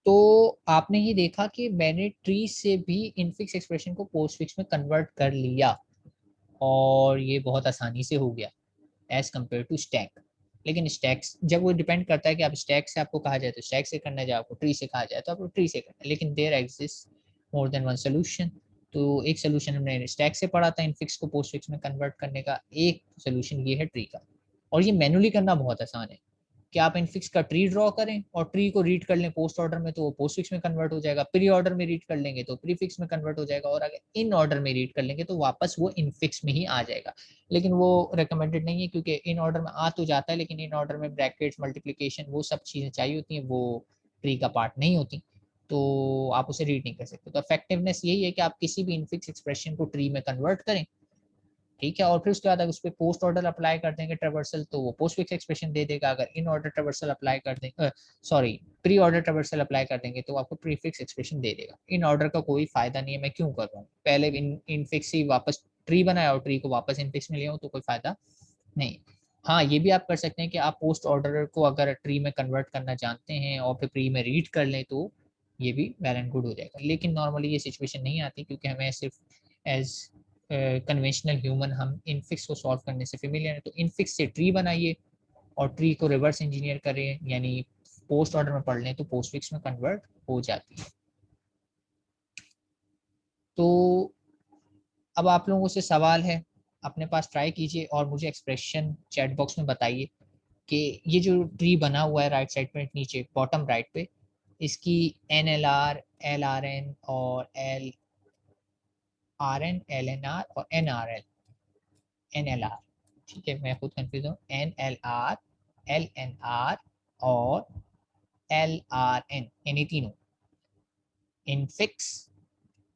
तो आपने ये देखा कि मैंने ट्री से भी इनफिक्स एक्सप्रेशन को पोस्ट फिक्स में कन्वर्ट कर लिया, और ये बहुत आसानी से हो गया एज कम्पेयर टू स्टैक। लेकिन स्टैक जब वो डिपेंड करता है कि आप स्टैक से आपको कहा जाए तो स्टैक से करना है, जब आपको ट्री से कहा जाए तो आपको ट्री से करना है, लेकिन there exist more than one solution. तो एक सोल्यूशन हमने स्टैक से पढ़ा था इनफिक्स को पोस्ट फिक्स में कन्वर्ट करने का, एक सोल्यूशन ये है ट्री का, और ये मैनुअली करना बहुत आसान है कि आप इनफिक्स का ट्री ड्रॉ करें और ट्री को रीड कर लें पोस्ट ऑर्डर में तो वो पोस्ट फिक्स में कन्वर्ट हो जाएगा, प्री ऑर्डर में रीड कर लेंगे तो प्री फिक्स में कन्वर्ट हो जाएगा, और अगर इन ऑर्डर में रीड कर लेंगे तो वापस वो इनफिक्स में ही आ जाएगा। लेकिन वो रिकमेंडेड नहीं है, क्योंकि इन ऑर्डर में आ तो जाता है, लेकिन इन ऑर्डर में ब्रैकेट्स मल्टीप्लीकेशन वो सब चीज़ें चाहिए होती हैं, वो ट्री का पार्ट नहीं होती, तो आप उसे रीड नहीं कर सकते। तो इफेक्टिवनेस यही है कि आप किसी भी इनफिक्स एक्सप्रेशन को ट्री में कन्वर्ट करें, ठीक है, और फिर उसके बाद अगर उस पर पोस्ट ऑर्डर अप्लाई कर देंगे ट्रेवर्सल तो वो पोस्ट फिक्स एक्सप्रेशन दे देगा। अगर इन ऑर्डर ट्रेवर्सल अप्लाई कर देंगे, sorry pre order traversal apply कर देंगे तो आपको प्री फिक्स एक्सप्रेशन दे देगा। इन ऑर्डर का कोई फायदा नहीं है, मैं क्यों कर रहा हूँ, पहले इन फिक्स ही वापस ट्री बनाया और ट्री को वापस इन फिक्स में लिया तो कोई फायदा नहीं। हाँ ये भी आप कर सकते हैं कि आप पोस्ट ऑर्डर को अगर ट्री में कन्वर्ट करना जानते हैं और फिर ट्री में रीड कर लें तो ये भी वेल एंड गुड हो जाएगा, लेकिन नॉर्मली ये सिचुएशन नहीं आती, क्योंकि हमें सिर्फ एज कन्वेंशनल ह्यूमन हम इनफिक्स को सॉल्व करने से फेमिलियर है। तो इनफिक्स से ट्री बनाइए और ट्री को रिवर्स इंजीनियर करें, यानी पोस्ट ऑर्डर में पढ़ लें तो पोस्ट फिक्स में कन्वर्ट हो जाती है। तो अब आप लोगों से सवाल है अपने पास ट्राई कीजिए और मुझे एक्सप्रेशन चैट बॉक्स में बताइए कि ये जो ट्री बना हुआ है राइट साइड पे नीचे बॉटम राइट पे, इसकी NLR, LRN और LRN, LNR और NLR, ठीक है, मैं खुद कंफ्यूज हूँ, NLR, LNR और LRN, यानी तीनों, infix,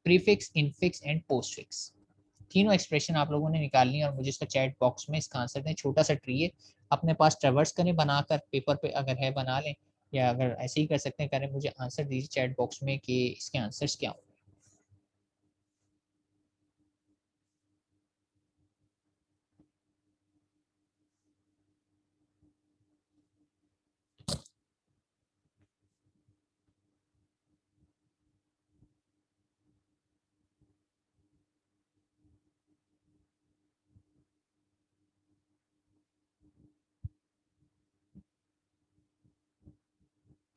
prefix, infix and postfix, तीनों एक्सप्रेशन आप लोगों ने निकालनी है और मुझे इसका चैट बॉक्स में इसका आंसर दें। छोटा सा ट्री है, अपने पास ट्रेवर्स करें बनाकर, पेपर पे अगर है बना लें, या अगर ऐसे ही कर सकते हैं करें, मुझे आंसर दीजिए चैट बॉक्स में कि इसके आंसर्स क्या हो।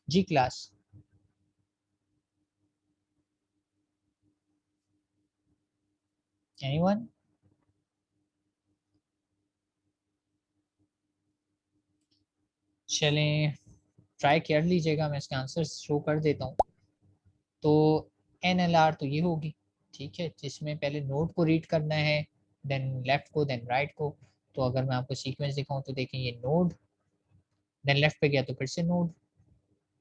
जी क्लास, एनीवन? चलें, ट्राई कर लीजिएगा, मैं इसके आंसर शो कर देता हूँ। तो NLR तो ये होगी, ठीक है, जिसमें पहले नोड को रीड करना है, देन लेफ्ट को, देन राइट को। तो अगर मैं आपको सीक्वेंस दिखाऊं तो देखें, ये नोड, देन लेफ्ट पे गया तो फिर से नोड,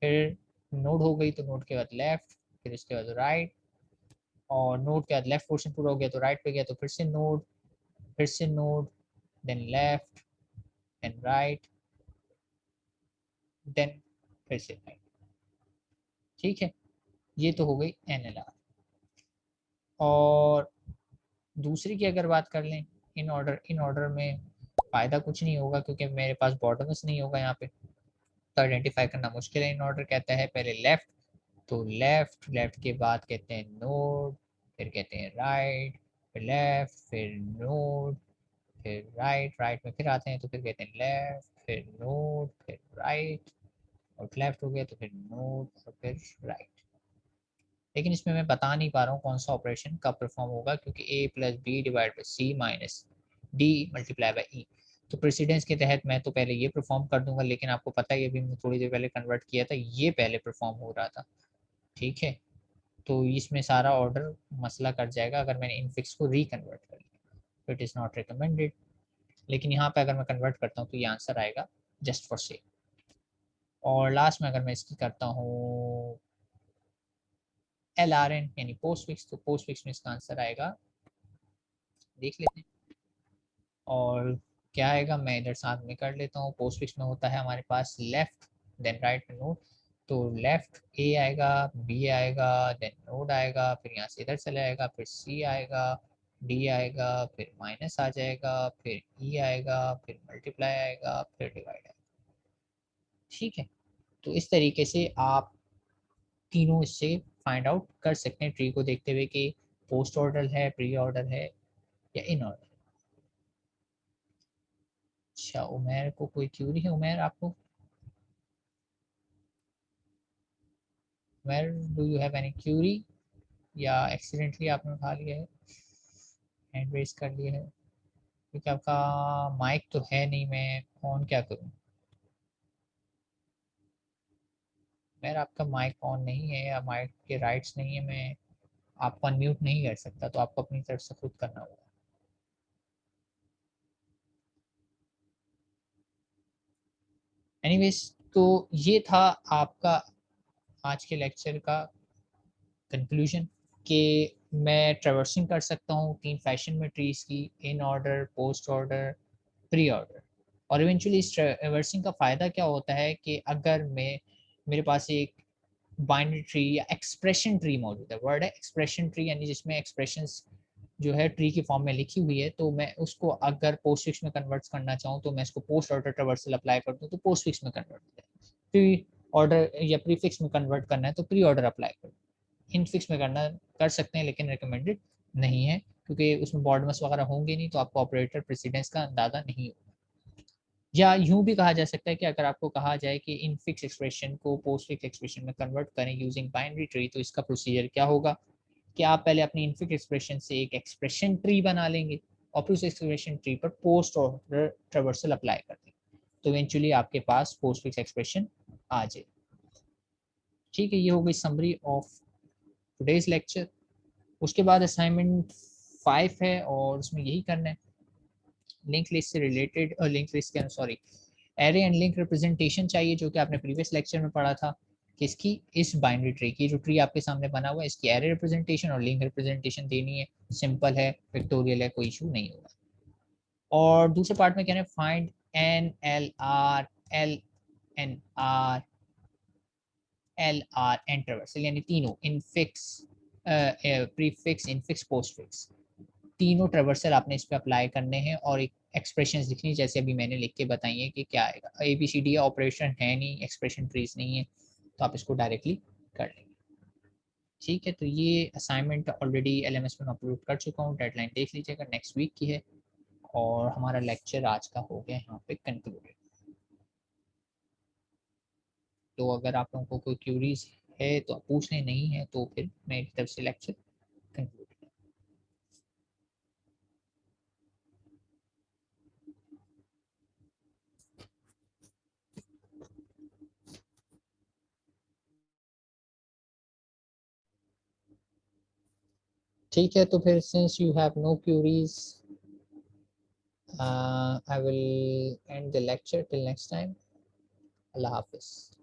फिर नोड हो गई तो नोड के बाद लेफ्ट, फिर इसके बाद राइट, और नोड के बाद लेफ्ट पोर्शन पूरा हो गया तो राइट पे गया तो फिर से नोड, फिर से node, then left, then right, then फिर से राइट, ठीक है, ये तो हो गई NLR। और दूसरी की अगर बात कर लें, इन ऑर्डर में फ़ायदा कुछ नहीं होगा क्योंकि मेरे पास बॉटम्स नहीं होगा यहाँ पे, तो आइडेंटिफाई करना मुश्किल है। इन ऑर्डर कहता है पहले लेफ्ट, तो लेफ्ट, लेफ्ट के बाद कहते हैं नोड, फिर कहते हैं राइट, फिर लेफ्ट, फिर नोड, फिर राइट, राइट में फिर आते हैं तो फिर कहते हैं लेफ्ट, फिर नोड, फिर राइट, और लेफ्ट हो गया तो फिर नोड और फिर राइट। लेकिन इसमें मैं बता नहीं पा रहा हूँ कौन सा ऑपरेशन कब परफॉर्म होगा, क्योंकि A+B/C-D×ई। तो प्रेसिडेंस के तहत मैं तो पहले ये परफॉर्म कर दूंगा, लेकिन आपको पता है अभी मैं थोड़ी देर पहले कन्वर्ट किया था, ये पहले परफॉर्म हो रहा था, ठीक है। तो इसमें सारा ऑर्डर मसला कर जाएगा अगर मैंने इनफिक्स को रिकन्वर्ट कर लिया, तो इट इज़ नॉट रिकमेंडेड। लेकिन यहाँ पे अगर मैं कन्वर्ट करता हूँ तो ये आंसर आएगा जस्ट फॉर से। और लास्ट में अगर मैं इसकी करता हूँ LRN यानी पोस्ट फिक्स, तो पोस्ट फिक्स में इसका आंसर आएगा, देख लेते हैं। और क्या आएगा, मैं इधर साथ में कर लेता हूँ। पोस्ट फिक्स में होता है हमारे पास लेफ्ट, देन राइट में नोड, तो लेफ्ट A आएगा, B आएगा, देन नोड आएगा, फिर यहाँ से इधर चले आएगा, फिर C आएगा, D आएगा, फिर माइनस आ जाएगा, फिर E आएगा, फिर मल्टीप्लाई आएगा, फिर डिवाइड आएगा, ठीक है। तो इस तरीके से आप तीनों इससे फाइंड आउट कर सकते हैं ट्री को देखते हुए कि पोस्ट ऑर्डर है, प्री ऑर्डर है, या इन ऑर्डर। अच्छा, उमेर को कोई क्यूरी है? उमेर आपको, Umer do you have any query, या एक्सीडेंटली आपने उठा लिया है, हैंड रेस कर लिया है? क्योंकि आपका माइक तो है नहीं, मैं ऑन क्या करूं? मेर आपका माइक ऑन नहीं है या माइक के राइट्स नहीं है, मैं आपको अनम्यूट नहीं कर सकता, तो आपको अपनी तरफ से खुद करना होगा। एनीवेज, तो ये था आपका आज के लेक्चर का कंक्लूजन, कि मैं ट्रेवर्सिंग कर सकता हूँ तीन फैशन में ट्रीज की, in order, post order, pre order. और इवेंचुअली इस ट्रेवर्सिंग का फ़ायदा क्या होता है कि अगर मैं, मेरे पास एक बाइनरी ट्री या एक्सप्रेशन ट्री मौजूद है, वर्ड है एक्सप्रेशन ट्री, यानी जिसमें एक्सप्रेशंस जो है ट्री की फॉर्म में लिखी हुई है, तो मैं उसको अगर पोस्ट फिक्स में कन्वर्ट करना चाहूँ तो मैं इसको पोस्ट ऑर्डर ट्रेवर्सल अप्लाई कर दूँ तो पोस्ट फिक्स में कन्वर्ट हो जाए, प्री ऑर्डर या प्री फिक्स में कन्वर्ट करना है तो प्री ऑर्डर अप्लाई कर, इन फिक्स में करना कर सकते हैं, लेकिन रिकमेंडेड नहीं है क्योंकि उसमें बॉर्डमस वगैरह होंगे नहीं, तो आपको ऑपरेटर प्रेसिडेंस का अंदाजा नहीं होगा। या यूं भी कहा जा सकता है कि अगर आपको कहा जाए कि इन फिक्स एक्सप्रेशन को पोस्ट फिक्स एक्सप्रेशन में कन्वर्ट करें यूजिंग बाइनरी ट्री, तो इसका प्रोसीजर क्या होगा कि आप पहले अपनी इनफिक्स एक्सप्रेशन से एक एक्सप्रेशन ट्री बना लेंगे, और फिर उस एक्सप्रेशन ट्री पर पोस्ट ऑर्डर ट्रेवर्सल अप्लाई कर दें, तो इवेंचुअली आपके पास पोस्ट फिक्स एक्सप्रेशन आ जाए। ठीक है, ये हो गई समरी ऑफ टुडेज लेक्चर। उसके बाद असाइनमेंट 5 है और उसमें यही करना है, लिंक लिस्ट से रिलेटेड, लिंक लिस्ट के sorry array and link representation चाहिए, जो कि आपने प्रीवियस लेक्चर में पढ़ा था। किसकी? इस बाइनरी ट्री की, जो ट्री आपके सामने बना हुआ है, इसकी एरे रिप्रेजेंटेशन और लिंक रिप्रेजेंटेशन देनी है। सिंपल है, पिक्टोरियल है, कोई इशू नहीं होगा। और दूसरे पार्ट में कहना है find N L R L N R L R and traversal, यानी तीनों इनफिक्स, प्रीफिक्स, इनफिक्स, पोस्टफिक्स, तीनों ट्रेवर्सल आपने इस पे अप्लाई करने हैं और एक एक्सप्रेशंस लिखनी, जैसे अभी मैंने लिख के बताई है कि क्या आएगा। A B C D operation है नहीं, एक्सप्रेशन ट्रीज नहीं है, तो आप इसको डायरेक्टली कर लेंगे। ठीक है, तो ये असाइनमेंट ऑलरेडी LMS में अपलोड कर चुका हूँ, डेडलाइन देख लीजिएगा, नेक्स्ट वीक की है। और हमारा लेक्चर आज का हो गया यहाँ पे कंक्लूडेड। तो अगर आप लोगों को कोई क्यूरीज है तो आप पूछ लें, नहीं है तो फिर मेरी तरफ से लेक्चर कंक्लूड। ठीक है, तो फिर since you have no queries, I will end the lecture till next time. Allah Hafiz.